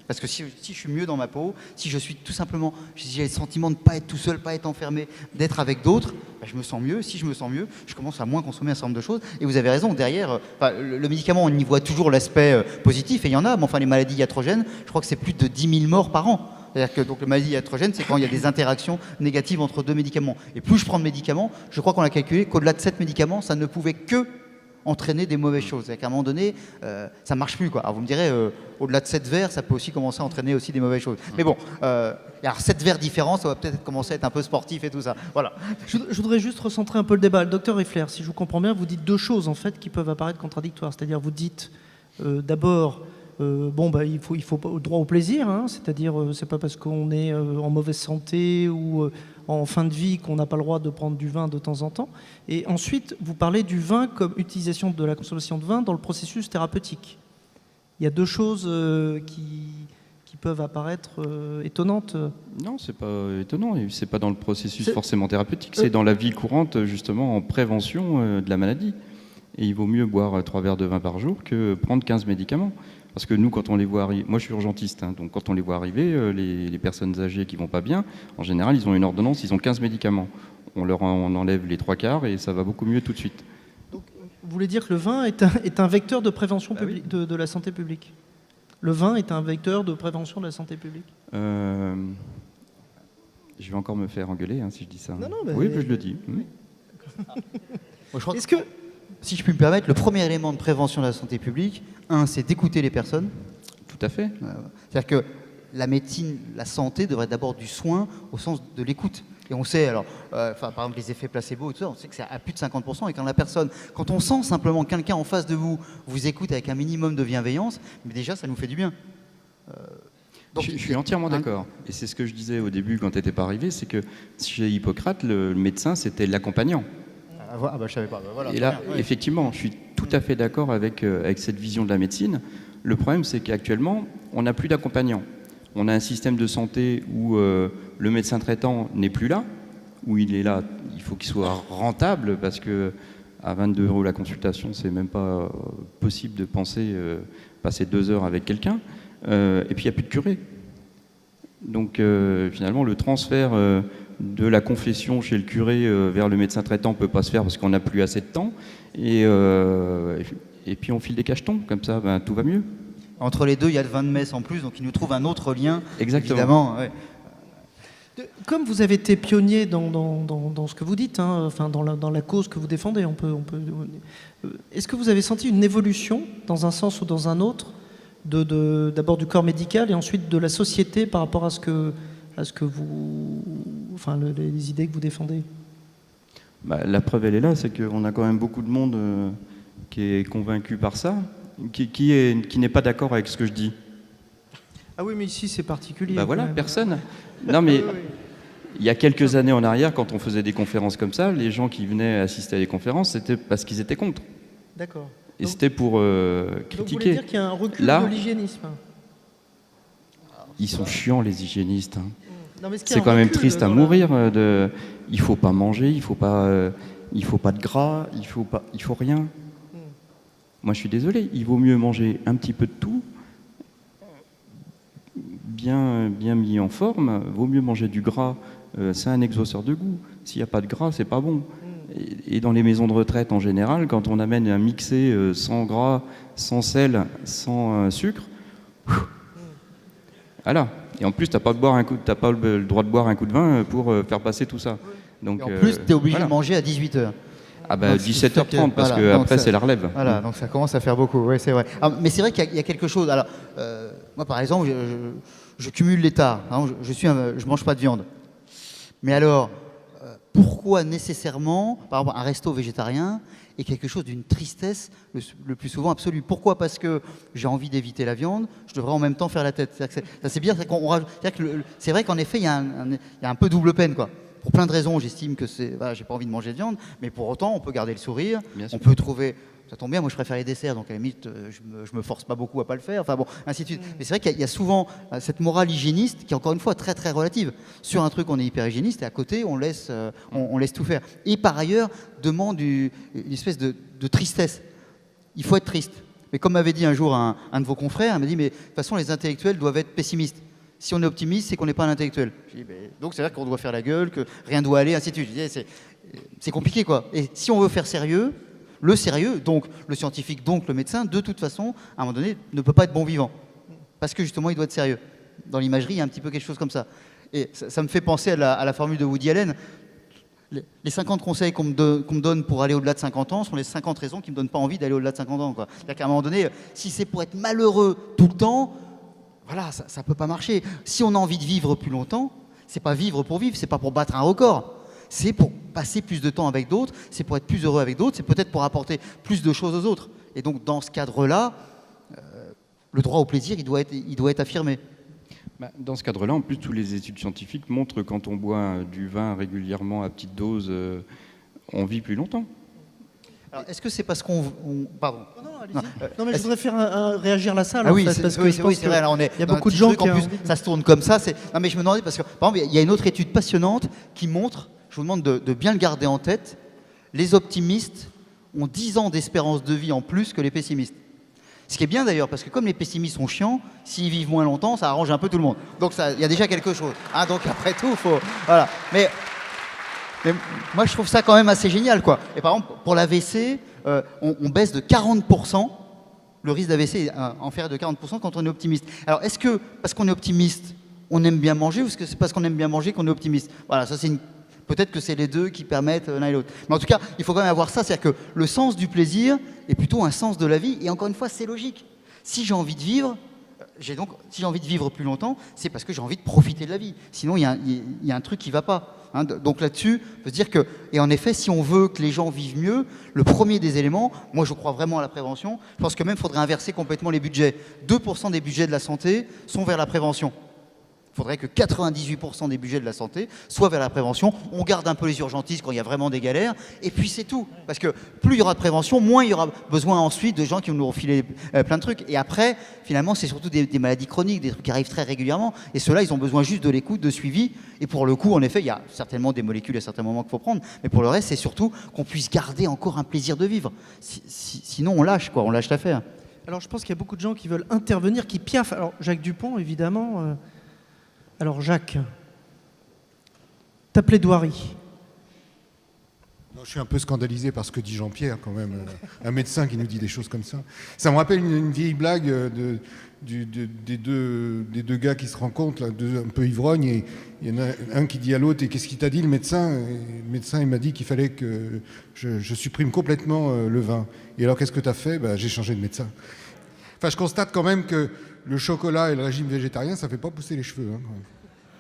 Parce que si je suis mieux dans ma peau, si je suis tout simplement, si j'ai le sentiment de ne pas être tout seul, pas être enfermé, d'être avec d'autres, bah, je me sens mieux. Si je me sens mieux, je commence à moins consommer un certain nombre de choses. Et vous avez raison, derrière, le médicament, on y voit toujours l'aspect positif, et il y en a, mais enfin les maladies iatrogènes, je crois que c'est plus de 10 000 morts par an. C'est-à-dire que donc, le maladie iatrogène, c'est quand il y a des interactions négatives entre deux médicaments. Et plus je prends de médicaments, je crois qu'on a calculé qu'au-delà de 7 médicaments, ça ne pouvait que entraîner des mauvaises choses. C'est-à-dire qu'à un moment donné, ça ne marche plus, quoi. Alors vous me direz, au-delà de 7 verres, ça peut aussi commencer à entraîner aussi des mauvaises choses. Mais bon, alors 7 verres différents, ça va peut-être commencer à être un peu sportif et tout ça. Voilà. Je voudrais juste recentrer un peu le débat. Le docteur Riffler, si je vous comprends bien, vous dites deux choses en fait qui peuvent apparaître contradictoires. C'est-à-dire vous dites d'abord, il faut droit au plaisir, hein, c'est-à-dire c'est pas parce qu'on est en mauvaise santé ou en fin de vie qu'on n'a pas le droit de prendre du vin de temps en temps. Et ensuite, vous parlez du vin comme utilisation de la consommation de vin dans le processus thérapeutique. Il y a deux choses qui peuvent apparaître étonnantes. Non, c'est pas étonnant. Et c'est pas dans le processus forcément thérapeutique. C'est dans la vie courante, justement, en prévention de la maladie. Et il vaut mieux boire 3 verres de vin par jour que prendre 15 médicaments. Parce que nous, quand on les voit arriver, moi je suis urgentiste, hein, donc quand on les voit arriver, les personnes âgées qui vont pas bien, en général, ils ont une ordonnance, ils ont 15 médicaments. On leur enlève les 3/4 et ça va beaucoup mieux tout de suite. Donc, vous voulez dire que le vin est un vecteur de prévention publique, de la santé publique? Le vin est un vecteur de prévention de la santé publique? Je vais encore me faire engueuler si je dis ça. Non, oui, je le dis. Moi, je crois Est-ce que... Si je puis me permettre, le premier élément de prévention de la santé publique, c'est d'écouter les personnes. à fait. C'est-à-dire que la médecine, la santé devrait être d'abord du soin au sens de l'écoute. Et on sait, alors, par exemple, les effets placebo et tout ça, on sait que c'est à plus de 50%. Et quand on sent simplement quelqu'un en face de vous vous écoute avec un minimum de bienveillance, mais déjà, ça nous fait du bien. Donc, je suis entièrement d'accord. Et c'est ce que je disais au début quand tu n'étais pas arrivé, c'est que chez Hippocrate, le médecin, c'était l'accompagnant. Ah bah je savais pas. Bah, voilà, et là, effectivement, je suis tout à fait d'accord avec cette vision de la médecine. Le problème, c'est qu'actuellement, on n'a plus d'accompagnant. On a un système de santé où le médecin traitant n'est plus là, où il est là, il faut qu'il soit rentable, parce que à 22 € la consultation, c'est même pas possible de penser passer 2 heures avec quelqu'un. Et puis il n'y a plus de curé. Donc finalement, le transfert de la confession chez le curé vers le médecin traitant ne peut pas se faire parce qu'on n'a plus assez de temps. Et puis on file des cachetons, comme ça, tout va mieux. Entre les deux, il y a le vin de messe en plus, donc il nous trouve un autre lien. Exactement. Évidemment, ouais. Comme vous avez été pionnier dans ce que vous dites, hein, enfin dans la cause que vous défendez, est-ce que vous avez senti une évolution dans un sens ou dans un autre, d'abord du corps médical et ensuite de la société par rapport à ce que vous, enfin les idées que vous défendez? La preuve, elle est là, c'est qu'on a quand même beaucoup de monde qui est convaincu par ça, qui n'est pas d'accord avec ce que je dis. Ah oui, mais ici c'est particulier. Voilà, personne. Non, mais il y a quelques années en arrière, quand on faisait des conférences comme ça, les gens qui venaient assister à des conférences, c'était parce qu'ils étaient contre. D'accord. Et c'était pour critiquer. Donc vous voulez dire qu'il y a un recul là, de l'hygiénisme? Ils sont chiants, les hygiénistes. Hein. Non, mais est-ce qu'il y a c'est un quand même recul triste à mourir. Il faut pas manger, il faut pas de gras, il faut rien. Moi, je suis désolé. Il vaut mieux manger un petit peu de tout, bien mis en forme. Vaut mieux manger du gras. C'est un exhausteur de goût. S'il n'y a pas de gras, c'est pas bon. Et dans les maisons de retraite en général, quand on amène un mixé sans gras, sans sel, sans sucre, voilà. Et en plus, tu n'as pas le droit de boire un coup de vin pour faire passer tout ça. Donc, et en plus, tu es obligé de manger à 18h. Ah 17h30, parce qu'après, c'est la relève. Voilà, donc ça commence à faire beaucoup, oui, c'est vrai. Mais c'est vrai qu'il y a quelque chose. Alors, moi, par exemple, je cumule les tares. Hein, je mange pas de viande. Mais alors, pourquoi nécessairement, par exemple, un resto végétarien est quelque chose d'une tristesse le plus souvent absolue? Pourquoi? Parce que j'ai envie d'éviter la viande, je devrais en même temps faire la tête. C'est vrai qu'en effet, il y a un peu double peine, quoi. Pour plein de raisons, j'estime que j'ai pas envie de manger de viande, mais pour autant, on peut garder le sourire, on peut trouver. Ça tombe bien, moi je préfère les desserts, donc à la limite, je me force pas beaucoup à pas le faire, enfin bon, ainsi de suite. Mais c'est vrai qu'il y a souvent cette morale hygiéniste qui est encore une fois très très relative. Sur un truc, on est hyper hygiéniste et à côté, on laisse tout faire. Et par ailleurs, demande une espèce de tristesse. Il faut être triste. Mais comme m'avait dit un jour un de vos confrères, il m'a dit, mais de toute façon, les intellectuels doivent être pessimistes. Si on est optimiste, c'est qu'on n'est pas un intellectuel. J'ai dit, donc c'est-à-dire qu'on doit faire la gueule, que rien ne doit aller, ainsi de suite. Je disais, c'est compliqué, quoi. Et si on veut faire sérieux, le sérieux, donc le scientifique, donc le médecin, de toute façon, à un moment donné, ne peut pas être bon vivant. Parce que justement, il doit être sérieux. Dans l'imagerie, il y a un petit peu quelque chose comme ça. Et ça me fait penser à la formule de Woody Allen. Les 50 conseils qu'on me donne pour aller au-delà de 50 ans sont les 50 raisons qui ne me donnent pas envie d'aller au-delà de 50 ans, quoi. C'est-à-dire qu'à un moment donné, si c'est pour être malheureux tout le temps, voilà, ça ne peut pas marcher. Si on a envie de vivre plus longtemps, c'est pas vivre pour vivre, c'est pas pour battre un record. C'est pour passer plus de temps avec d'autres, c'est pour être plus heureux avec d'autres, c'est peut-être pour apporter plus de choses aux autres. Et donc, dans ce cadre-là, le droit au plaisir, il doit être affirmé. Dans ce cadre-là, en plus, toutes les études scientifiques montrent que quand on boit du vin régulièrement à petite dose, on vit plus longtemps. Alors, est-ce que c'est parce qu'on... Pardon. Non, mais je voudrais faire réagir la salle. Ah oui, parce que c'est vrai. Là, il y a beaucoup de gens qui... En plus, ça se tourne comme ça. Non, mais je me demandais, parce que, par exemple, il y a une autre étude passionnante qui montre, je vous demande de bien le garder en tête, les optimistes ont 10 ans d'espérance de vie en plus que les pessimistes. Ce qui est bien d'ailleurs, parce que comme les pessimistes sont chiants, s'ils vivent moins longtemps, ça arrange un peu tout le monde. Donc il y a déjà quelque chose. Hein, donc après tout, il faut... Voilà. Mais moi, je trouve ça quand même assez génial, quoi. Et par exemple, pour l'AVC, on baisse de 40% le risque d'AVC, en faire de 40% quand on est optimiste. Alors, est-ce que, parce qu'on est optimiste, on aime bien manger, ou est-ce que c'est parce qu'on aime bien manger qu'on est optimiste? Voilà, ça c'est peut-être que c'est les deux qui permettent l'un et l'autre. Mais en tout cas, il faut quand même avoir ça, c'est-à-dire que le sens du plaisir est plutôt un sens de la vie, et encore une fois, c'est logique. Si j'ai envie de vivre, si j'ai envie de vivre plus longtemps, c'est parce que j'ai envie de profiter de la vie. Sinon, il y a un truc qui ne va pas. Hein. Donc là-dessus, on peut se dire que, et en effet, si on veut que les gens vivent mieux, le premier des éléments, moi je crois vraiment à la prévention, je pense que même il faudrait inverser complètement les budgets. 2% des budgets de la santé sont vers la prévention. Il faudrait que 98% des budgets de la santé soient vers la prévention. On garde un peu les urgentistes quand il y a vraiment des galères. Et puis c'est tout. Parce que plus il y aura de prévention, moins il y aura besoin ensuite de gens qui vont nous refiler plein de trucs. Et après, finalement, c'est surtout des maladies chroniques, des trucs qui arrivent très régulièrement. Et ceux-là, ils ont besoin juste de l'écoute, de suivi. Et pour le coup, en effet, il y a certainement des molécules à certains moments qu'il faut prendre. Mais pour le reste, c'est surtout qu'on puisse garder encore un plaisir de vivre. Sinon, on lâche, quoi. On lâche l'affaire. Alors je pense qu'il y a beaucoup de gens qui veulent intervenir, qui piaffent. Alors Jacques Dupont, évidemment. Alors Jacques, ta plaidoirie. Non, je suis un peu scandalisé par ce que dit Jean-Pierre, quand même. Un médecin qui nous dit des choses comme ça. Ça me rappelle une vieille blague des deux gars qui se rencontrent, là, un peu ivrognes, et il y en a un qui dit à l'autre: et qu'est-ce qu'il t'a dit, le médecin? Et le médecin, il m'a dit qu'il fallait que je supprime complètement le vin. Et alors, qu'est-ce que tu as fait? J'ai changé de médecin. Enfin, je constate quand même que le chocolat et le régime végétarien, ça ne fait pas pousser les cheveux. Hein, quand même.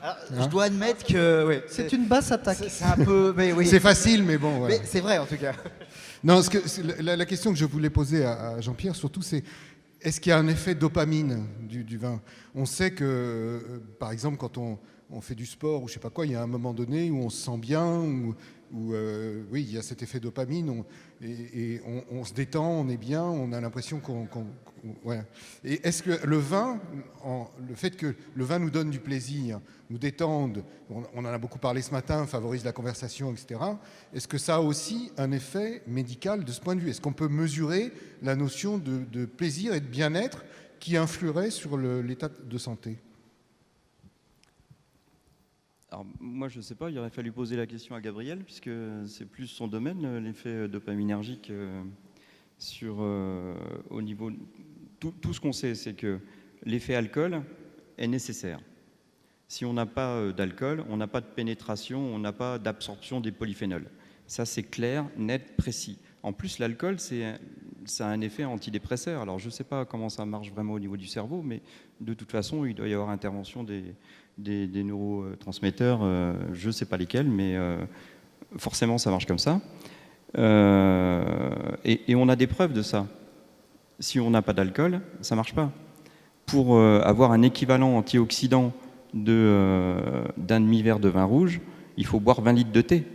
Alors, je dois admettre que C'est une basse attaque. c'est un peu. Mais oui. C'est facile, mais bon. Voilà. Mais c'est vrai en tout cas. Non, la question que je voulais poser à Jean-Pierre, surtout, c'est: est-ce qu'il y a un effet dopamine du vin? On sait que, par exemple, quand on fait du sport ou je sais pas quoi, il y a un moment donné où on se sent bien, oui, il y a cet effet dopamine, on se détend, on est bien, on a l'impression ouais. Et est-ce que le vin, le fait que le vin nous donne du plaisir, nous détende, on en a beaucoup parlé ce matin, favorise la conversation, etc. Est-ce que ça a aussi un effet médical de ce point de vue? Est-ce qu'on peut mesurer la notion de plaisir et de bien-être qui influerait sur l'état de santé? Alors, moi, je ne sais pas, il aurait fallu poser la question à Gabriel, puisque c'est plus son domaine, l'effet dopaminergique au niveau... Tout ce qu'on sait, c'est que l'effet alcool est nécessaire. Si on n'a pas d'alcool, on n'a pas de pénétration, on n'a pas d'absorption des polyphénols. Ça, c'est clair, net, précis. En plus, l'alcool, ça a un effet antidépresseur. Alors, je ne sais pas comment ça marche vraiment au niveau du cerveau, mais de toute façon, il doit y avoir intervention des neurotransmetteurs, je ne sais pas lesquels, mais forcément ça marche comme ça. Et on a des preuves de ça. Si on n'a pas d'alcool, ça ne marche pas. Pour avoir un équivalent antioxydant d'un demi-verre de vin rouge, il faut boire 20 litres de thé.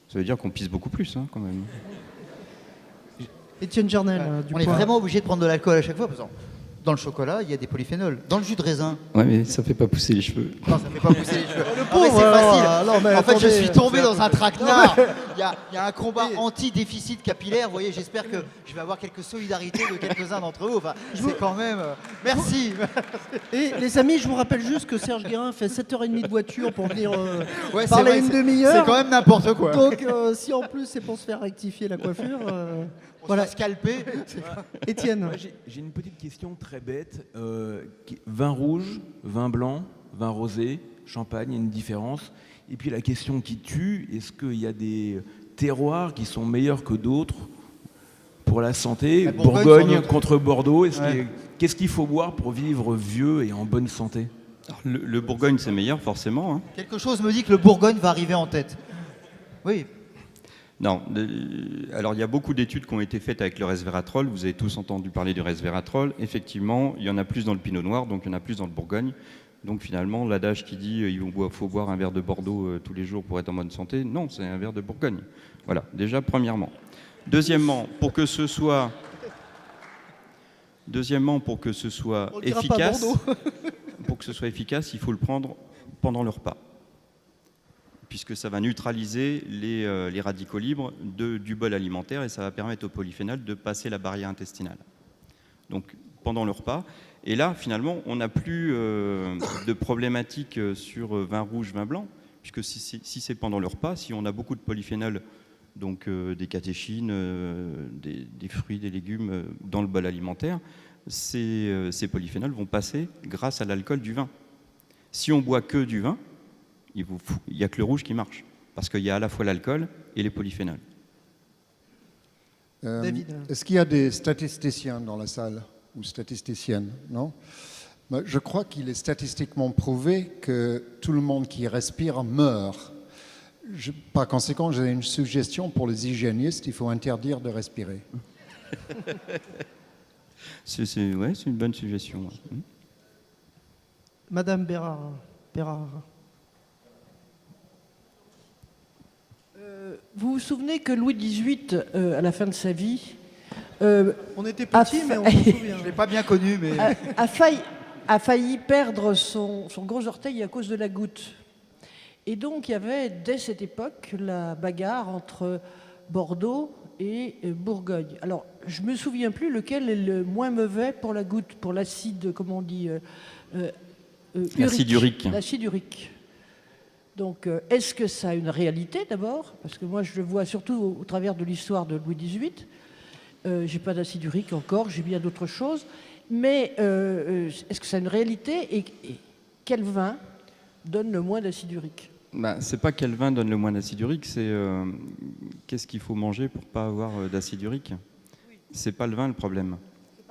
Ça veut dire qu'on pisse beaucoup plus, hein, quand même. Étienne Jarnel, On est vraiment obligé de prendre de l'alcool à chaque fois, parce que dans le chocolat, il y a des polyphénols. Dans le jus de raisin. Ouais, mais ça ne fait pas pousser les cheveux. Non, ça ne fait pas pousser les cheveux. pauvre, c'est facile. non, mais en fait, je attendez. suis tombé dans un traquenard. Il y a un combat anti-déficit capillaire. Vous voyez, j'espère que je vais avoir quelques solidarités de quelques-uns d'entre eux. Enfin, c'est quand même... Merci. Et les amis, je vous rappelle juste que Serge Guérin fait 7h30 de voiture pour venir Ouais, c'est parler vrai, une c'est demi-heure. quand même n'importe quoi. Donc si en plus c'est pour se faire rectifier la coiffure, Voilà, scalpé. Étienne. Moi, j'ai une petite question très bête. Vin rouge, vin blanc, vin rosé, champagne, il y a une différence. Et puis la question qui tue, est-ce qu'il y a des terroirs qui sont meilleurs que d'autres pour la santé? La Bourgogne, Bourgogne sans doute. contre Bordeaux. Ouais. Qu'est-ce qu'il faut boire pour vivre vieux et en bonne santé? Alors, le Bourgogne, c'est meilleur, forcément. Hein. Quelque chose me dit que le Bourgogne va arriver en tête. Oui. Non, alors il y a beaucoup d'études qui ont été faites avec le resveratrol. Vous avez tous entendu parler du resveratrol. Effectivement, il y en a plus dans le pinot noir, donc il y en a plus dans le Bourgogne. Donc finalement, l'adage qui dit il faut boire un verre de Bordeaux tous les jours pour être en bonne santé, non, c'est un verre de Bourgogne. Voilà, déjà premièrement. Deuxièmement, pour que ce soit On le dira pas à efficace, Bordeaux. pour que ce soit efficace, il faut le prendre pendant le repas, puisque ça va neutraliser les radicaux libres du bol alimentaire et ça va permettre au polyphénol de passer la barrière intestinale. Donc pendant le repas. Et là, finalement, on n'a plus de problématique sur vin rouge, vin blanc, puisque si c'est pendant le repas, si on a beaucoup de polyphénol, donc des catéchines, des fruits, des légumes dans le bol alimentaire, ces polyphénols vont passer grâce à l'alcool du vin. Si on boit que du vin, il n'y a que le rouge qui marche, parce qu'il y a à la fois l'alcool et les polyphénols. David. Est-ce qu'il y a des statisticiens dans la salle? ou statisticienne, non? Mais je crois qu'il est statistiquement prouvé que tout le monde qui respire meurt. Par conséquent, j'ai une suggestion pour les hygiénistes, il faut interdire de respirer. C'est une bonne suggestion. Ouais. Madame Bérard. Vous vous souvenez que Louis XVIII, à la fin de sa vie, On était petits, mais on se souvient. Je ne l'ai pas bien connu, mais... a failli perdre son gros orteil à cause de la goutte. Et donc il y avait dès cette époque la bagarre entre Bordeaux et Bourgogne. Alors je me souviens plus lequel est le moins mauvais pour la goutte, pour l'acide, comment on dit, L'acide urique. L'acide urique. Donc est-ce que ça a une réalité d'abord? Parce que moi je le vois surtout au travers de l'histoire de Louis XVIII. J'ai pas d'acide urique encore, j'ai bien d'autres choses. Mais est-ce que ça a une réalité et quel vin donne le moins d'acide urique? C'est pas quel vin donne le moins d'acide urique, c'est qu'est-ce qu'il faut manger pour pas avoir d'acide urique. C'est pas le vin le problème.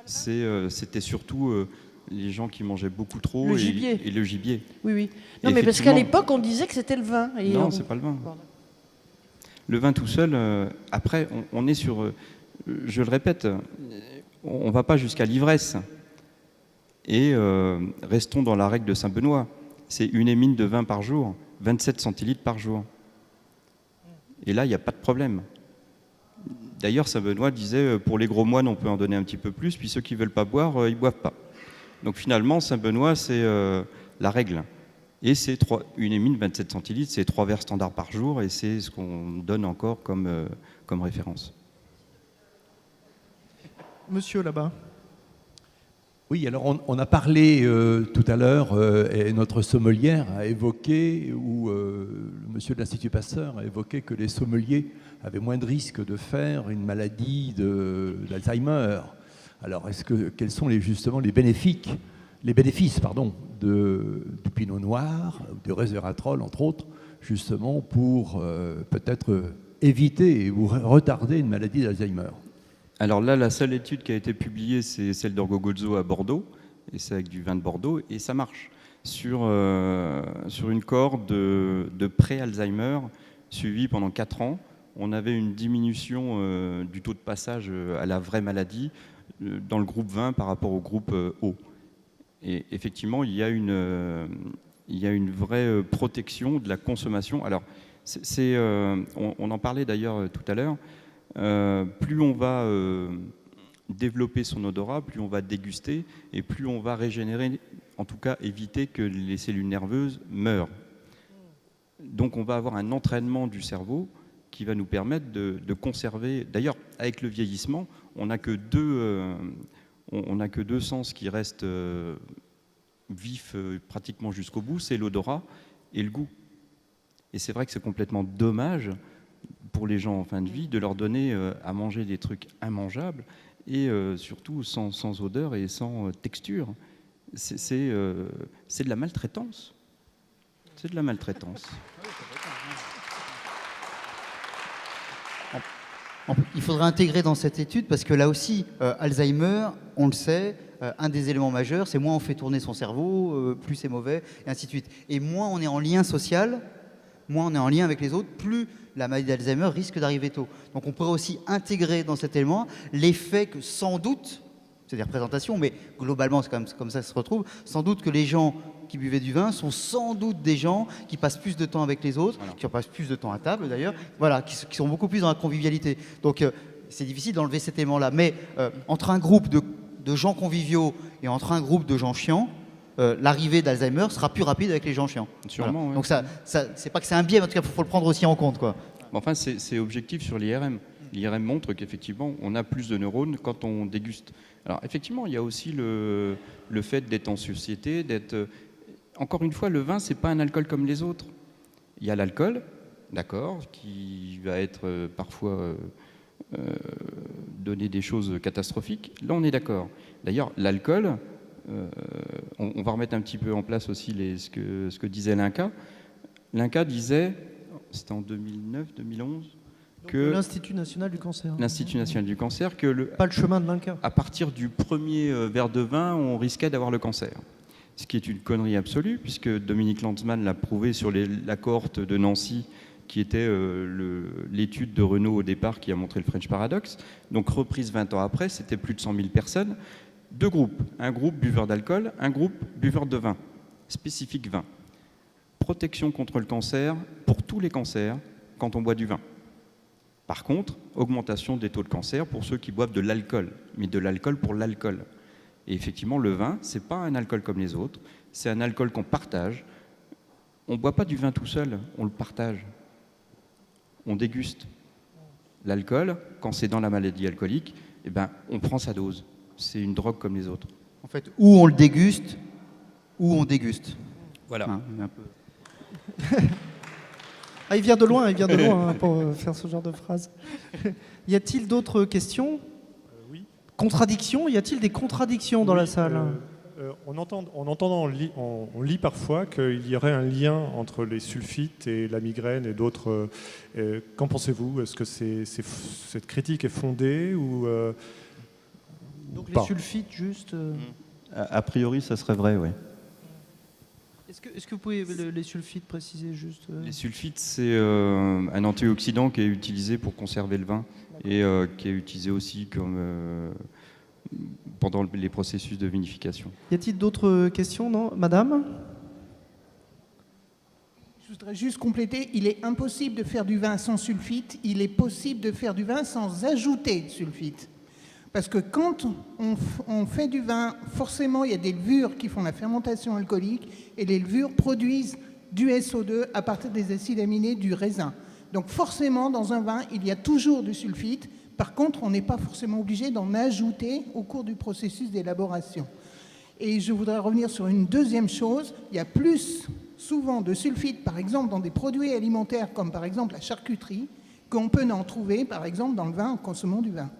C'était surtout les gens qui mangeaient beaucoup trop Le et gibier. le gibier. Oui, oui. Non, mais parce qu'à Effectivement- l'époque, on disait que c'était le vin. Et Non, c'est pas le vin. Pardon. Le vin tout seul, après, on est sur... je le répète, on va pas jusqu'à l'ivresse. Et restons dans la règle de Saint-Benoît. C'est une émine de vin par jour, 27 centilitres par jour. Et là, il n'y a pas de problème. D'ailleurs, Saint-Benoît disait, pour les gros moines, on peut en donner un petit peu plus, puis ceux qui ne veulent pas boire, ils ne boivent pas. Donc finalement, Saint-Benoît, c'est la règle. Et c'est une émine, 27 centilitres, c'est 3 verres standards par jour, et c'est ce qu'on donne encore comme référence. Monsieur là-bas. Oui, alors on a parlé tout à l'heure, et notre sommelière a évoqué, ou le monsieur de l'Institut Pasteur a évoqué que les sommeliers avaient moins de risques de faire une maladie d'Alzheimer. Alors, quels sont justement les bénéfices du pinot noir, du resveratrol, entre autres, justement pour peut-être éviter ou retarder une maladie d'Alzheimer? Alors là, la seule étude qui a été publiée, c'est celle d'Orgogozzo à Bordeaux, et c'est avec du vin de Bordeaux, et ça marche sur une cohorte de pré-Alzheimer suivie pendant 4 ans. On avait une diminution du taux de passage à la vraie maladie dans le groupe 20 par rapport au groupe O. Et effectivement, il y a une vraie protection de la consommation. Alors, on en parlait d'ailleurs tout à l'heure. Plus on va développer son odorat, plus on va déguster et plus on va régénérer, en tout cas éviter que les cellules nerveuses meurent. Donc on va avoir un entraînement du cerveau qui va nous permettre de conserver. D'ailleurs, avec le vieillissement, on n'a que deux sens qui restent vifs pratiquement jusqu'au bout, c'est l'odorat et le goût. Et c'est vrai que c'est complètement dommage pour les gens en fin de vie, de leur donner à manger des trucs immangeables et surtout sans odeur et sans texture. C'est de la maltraitance. C'est de la maltraitance. Il faudrait intégrer dans cette étude, parce que là aussi, Alzheimer, on le sait, un des éléments majeurs, c'est moins on fait tourner son cerveau, plus c'est mauvais, et ainsi de suite. Et moins on est en lien social, moins on est en lien avec les autres, plus la maladie d'Alzheimer risque d'arriver tôt. Donc on pourrait aussi intégrer dans cet élément l'effet que sans doute, c'est des représentations, mais globalement c'est comme ça que ça se retrouve, sans doute que les gens qui buvaient du vin sont sans doute des gens qui passent plus de temps avec les autres, qui passent plus de temps à table d'ailleurs, voilà, qui sont beaucoup plus dans la convivialité. Donc c'est difficile d'enlever cet élément-là. Mais entre un groupe de gens conviviaux et entre un groupe de gens chiants, l'arrivée d'Alzheimer sera plus rapide avec les gens chiants. Sûrement, voilà. ouais. Donc ça, c'est pas que c'est un biais, mais en tout cas, il faut le prendre aussi en compte, quoi. Enfin, c'est objectif sur l'IRM. L'IRM montre qu'effectivement, on a plus de neurones quand on déguste. Alors, effectivement, il y a aussi le fait d'être en société, d'être... Encore une fois, le vin, c'est pas un alcool comme les autres. Il y a l'alcool, d'accord, qui va être parfois donner des choses catastrophiques. Là, on est d'accord. D'ailleurs, l'alcool, on va remettre un petit peu en place aussi ce que disait l'INCa. L'INCa disait, c'était en 2009, 2011, que L'Institut national du cancer. l'Institut national du cancer, Pas le chemin de l'Inca. à partir du premier verre de vin, on risquait d'avoir le cancer. Ce qui est une connerie absolue, puisque Dominique Lanzmann l'a prouvé sur la cohorte de Nancy, qui était l'étude de Renault au départ qui a montré le French Paradox. Donc reprise 20 ans après, c'était plus de 100 000 personnes. 2 groupes, un groupe buveur d'alcool, un groupe buveur de vin, spécifique vin. Protection contre le cancer pour tous les cancers quand on boit du vin. Par contre, augmentation des taux de cancer pour ceux qui boivent de l'alcool, mais de l'alcool pour l'alcool. Et effectivement, le vin, ce n'est pas un alcool comme les autres, c'est un alcool qu'on partage. On ne boit pas du vin tout seul, on le partage. On déguste. L'alcool, quand c'est dans la maladie alcoolique, eh ben, on prend sa dose. C'est une drogue comme les autres. En fait, ou on le déguste, ou on déguste. Voilà. Hein, un peu. Ah, il vient de loin hein, pour faire ce genre de phrase. Y a-t-il d'autres questions? Oui. Contradictions? Y a-t-il des contradictions dans la salle? On lit parfois qu'il y aurait un lien entre les sulfites et la migraine et d'autres. Qu'en pensez-vous? Est-ce que cette critique est fondée ou Donc pas les sulfites, juste. A priori, ça serait vrai, oui. Est-ce que vous pouvez les sulfites préciser juste Les sulfites, c'est un antioxydant qui est utilisé pour conserver le vin et qui est utilisé aussi pendant les processus de vinification. Y a-t-il d'autres questions? Non, madame? Je voudrais juste compléter, il est impossible de faire du vin sans sulfite, il est possible de faire du vin sans ajouter de sulfite. Parce que quand on fait du vin, forcément, il y a des levures qui font la fermentation alcoolique et les levures produisent du SO2 à partir des acides aminés du raisin. Donc forcément, dans un vin, il y a toujours du sulfite. Par contre, on n'est pas forcément obligé d'en ajouter au cours du processus d'élaboration. Et je voudrais revenir sur une deuxième chose. Il y a plus souvent de sulfite, par exemple, dans des produits alimentaires, comme par exemple la charcuterie, qu'on peut en trouver, par exemple, dans le vin en consommant du vin.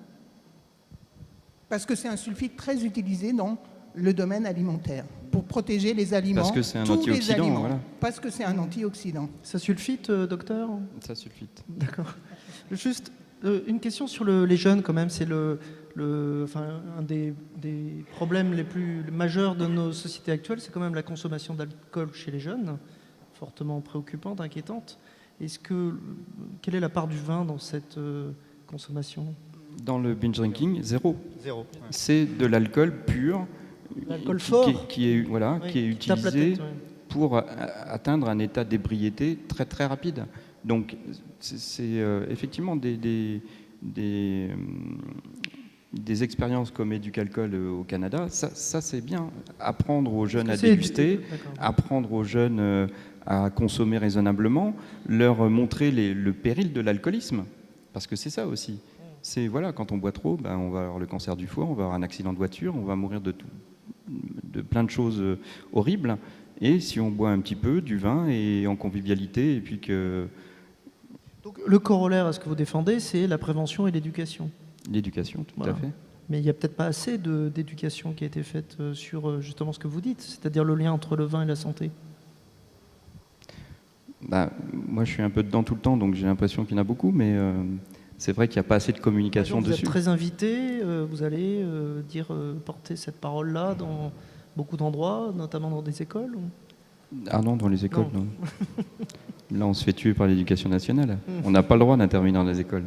Parce que c'est un sulfite très utilisé dans le domaine alimentaire, pour protéger les aliments. Parce que c'est un tous les antioxydant, aliments, voilà. Parce que c'est un antioxydant. Ça sulfite, docteur? Ça sulfite. D'accord. Juste une question sur les jeunes, quand même. C'est un des problèmes les plus majeurs de nos sociétés actuelles, c'est quand même la consommation d'alcool chez les jeunes, fortement préoccupante, inquiétante. Quelle est la part du vin dans cette consommation? Dans le binge drinking, zéro. Zéro. C'est de l'alcool pur L'alcool fort qui est qui tape la utilisé tête, ouais. pour atteindre un état d'ébriété très très rapide. Donc c'est effectivement des expériences comme Éducalcool au Canada, ça c'est bien. Apprendre aux jeunes à déguster, apprendre aux jeunes à consommer raisonnablement, leur montrer le péril de l'alcoolisme, parce que c'est ça aussi. C'est quand on boit trop, on va avoir le cancer du foie, on va avoir un accident de voiture, on va mourir de plein de choses horribles. Et si on boit un petit peu du vin et en convivialité, et puis que... Donc le corollaire à ce que vous défendez, c'est la prévention et l'éducation. L'éducation, tout à fait. Mais il n'y a peut-être pas assez d'éducation qui a été faite sur justement ce que vous dites, c'est-à-dire le lien entre le vin et la santé. Moi, je suis un peu dedans tout le temps, donc j'ai l'impression qu'il y en a beaucoup, mais c'est vrai qu'il n'y a pas assez de communication Vous dessus. êtes très invité, vous allez porter cette parole-là dans beaucoup d'endroits, notamment dans des écoles Ah non, dans les écoles, non. Là, on se fait tuer par l'éducation nationale. On n'a pas le droit d'intervenir dans les écoles.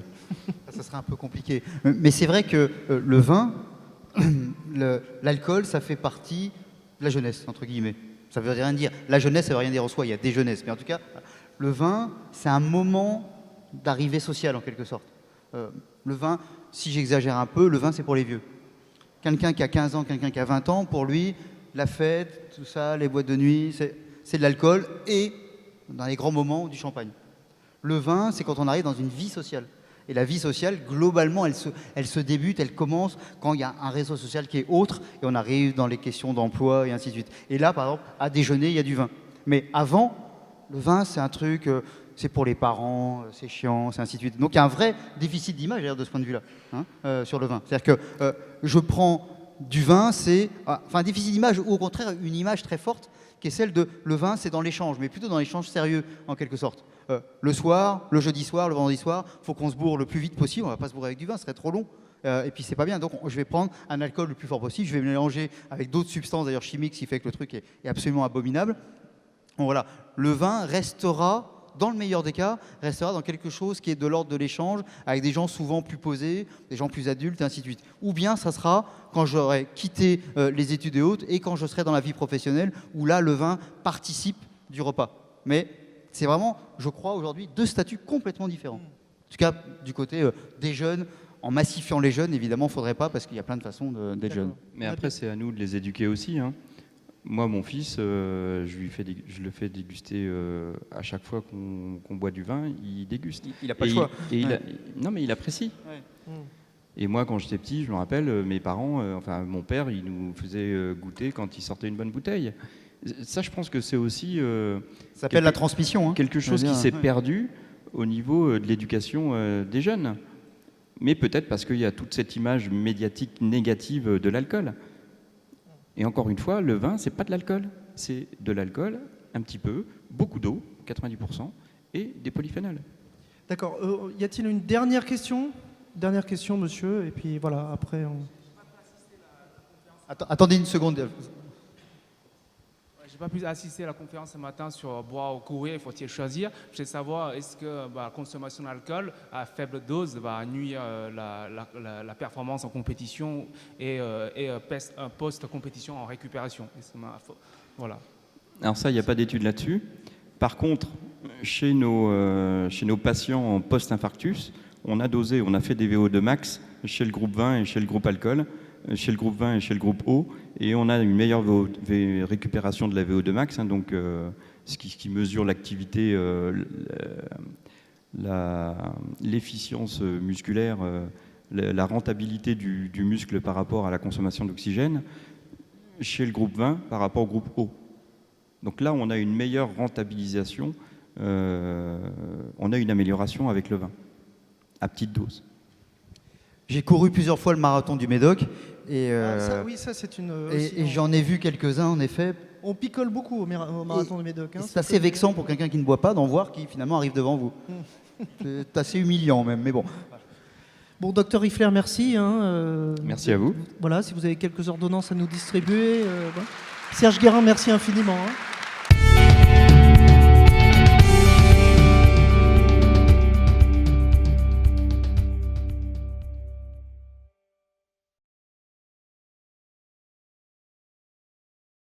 Ça serait un peu compliqué. Mais c'est vrai que le vin, l'alcool, ça fait partie de la jeunesse, entre guillemets. Ça veut rien dire. La jeunesse, ça veut rien dire en soi, il y a des jeunesses. Mais en tout cas, le vin, c'est un moment d'arrivée sociale, en quelque sorte. Le vin, si j'exagère un peu, le vin, c'est pour les vieux. Quelqu'un qui a 15 ans, quelqu'un qui a 20 ans, pour lui, la fête, tout ça, les boîtes de nuit, c'est de l'alcool et, dans les grands moments, du champagne. Le vin, c'est quand on arrive dans une vie sociale. Et la vie sociale, globalement, elle se débute, elle commence quand il y a un réseau social qui est autre et on arrive dans les questions d'emploi et ainsi de suite. Et là, par exemple, à déjeuner, il y a du vin. Mais avant, le vin, c'est un truc, c'est pour les parents, c'est chiant, c'est ainsi de suite. Donc il y a un vrai déficit d'image d'ailleurs de ce point de vue-là, sur le vin. C'est-à-dire que je prends du vin, c'est un déficit d'image ou au contraire une image très forte qui est celle de le vin, c'est dans l'échange, mais plutôt dans l'échange sérieux en quelque sorte. le soir, le jeudi soir, le vendredi soir, il faut qu'on se bourre le plus vite possible. On ne va pas se bourrer avec du vin, ce serait trop long. Et puis c'est pas bien. Donc je vais prendre un alcool le plus fort possible. Je vais mélanger avec d'autres substances d'ailleurs chimiques, ce qui fait que le truc est absolument abominable. Donc voilà, le vin restera, dans le meilleur des cas, restera dans quelque chose qui est de l'ordre de l'échange, avec des gens souvent plus posés, des gens plus adultes, et ainsi de suite. Ou bien ça sera quand j'aurai quitté les études et autres, et quand je serai dans la vie professionnelle, où là, le vin participe du repas. Mais c'est vraiment, je crois, aujourd'hui, deux statuts complètement différents. En tout cas, du côté des jeunes, en massifiant les jeunes, évidemment, il ne faudrait pas, parce qu'il y a plein de façons d'être jeune. Mais après, c'est à nous de les éduquer aussi, hein. Moi, mon fils, je le fais déguster à chaque fois qu'on boit du vin, il déguste. Il n'a pas le choix. Non, mais il apprécie. Ouais. Et moi, quand j'étais petit, je me rappelle, mes parents, enfin mon père, il nous faisait goûter quand il sortait une bonne bouteille. Ça, je pense que c'est aussi... ça s'appelle la transmission. Hein. Quelque chose qui s'est perdu au niveau de l'éducation des jeunes. Mais peut-être parce qu'il y a toute cette image médiatique négative de l'alcool. Et encore une fois, le vin, c'est pas de l'alcool. C'est de l'alcool, un petit peu, beaucoup d'eau, 90%, et des polyphénols. D'accord. Y a-t-il une dernière question? Dernière question, monsieur, et puis voilà, après on... Attendez une seconde. Je n'ai pas pu assister à la conférence ce matin sur boire ou courir, faut-il choisir. Je veux savoir, est-ce que la consommation d'alcool à faible dose va nuire la performance en compétition et post-compétition en récupération? Voilà. Alors ça, il n'y a pas d'études là-dessus. Par contre, chez nos patients en post-infarctus, on a fait des VO2 max chez le groupe 20 et chez le groupe alcool, chez le groupe 20 et chez le groupe O, et on a une meilleure récupération de la VO2 max, hein, donc ce qui mesure l'activité, l'efficience musculaire, la rentabilité du muscle par rapport à la consommation d'oxygène, chez le groupe 20 par rapport au groupe O. Donc là, on a une meilleure rentabilisation, on a une amélioration avec le vin, à petite dose. J'ai couru plusieurs fois le marathon du Médoc et, ça c'est une... et j'en ai vu quelques-uns en effet. On picole beaucoup au marathon du Médoc. Hein, c'est assez vexant pour quelqu'un qui ne boit pas d'en voir qui finalement arrive devant vous. C'est assez humiliant même, mais bon. Bon, docteur Riffler, merci. Hein, merci à vous. Voilà, si vous avez quelques ordonnances à nous distribuer. Serge Guérin, merci infiniment. Hein.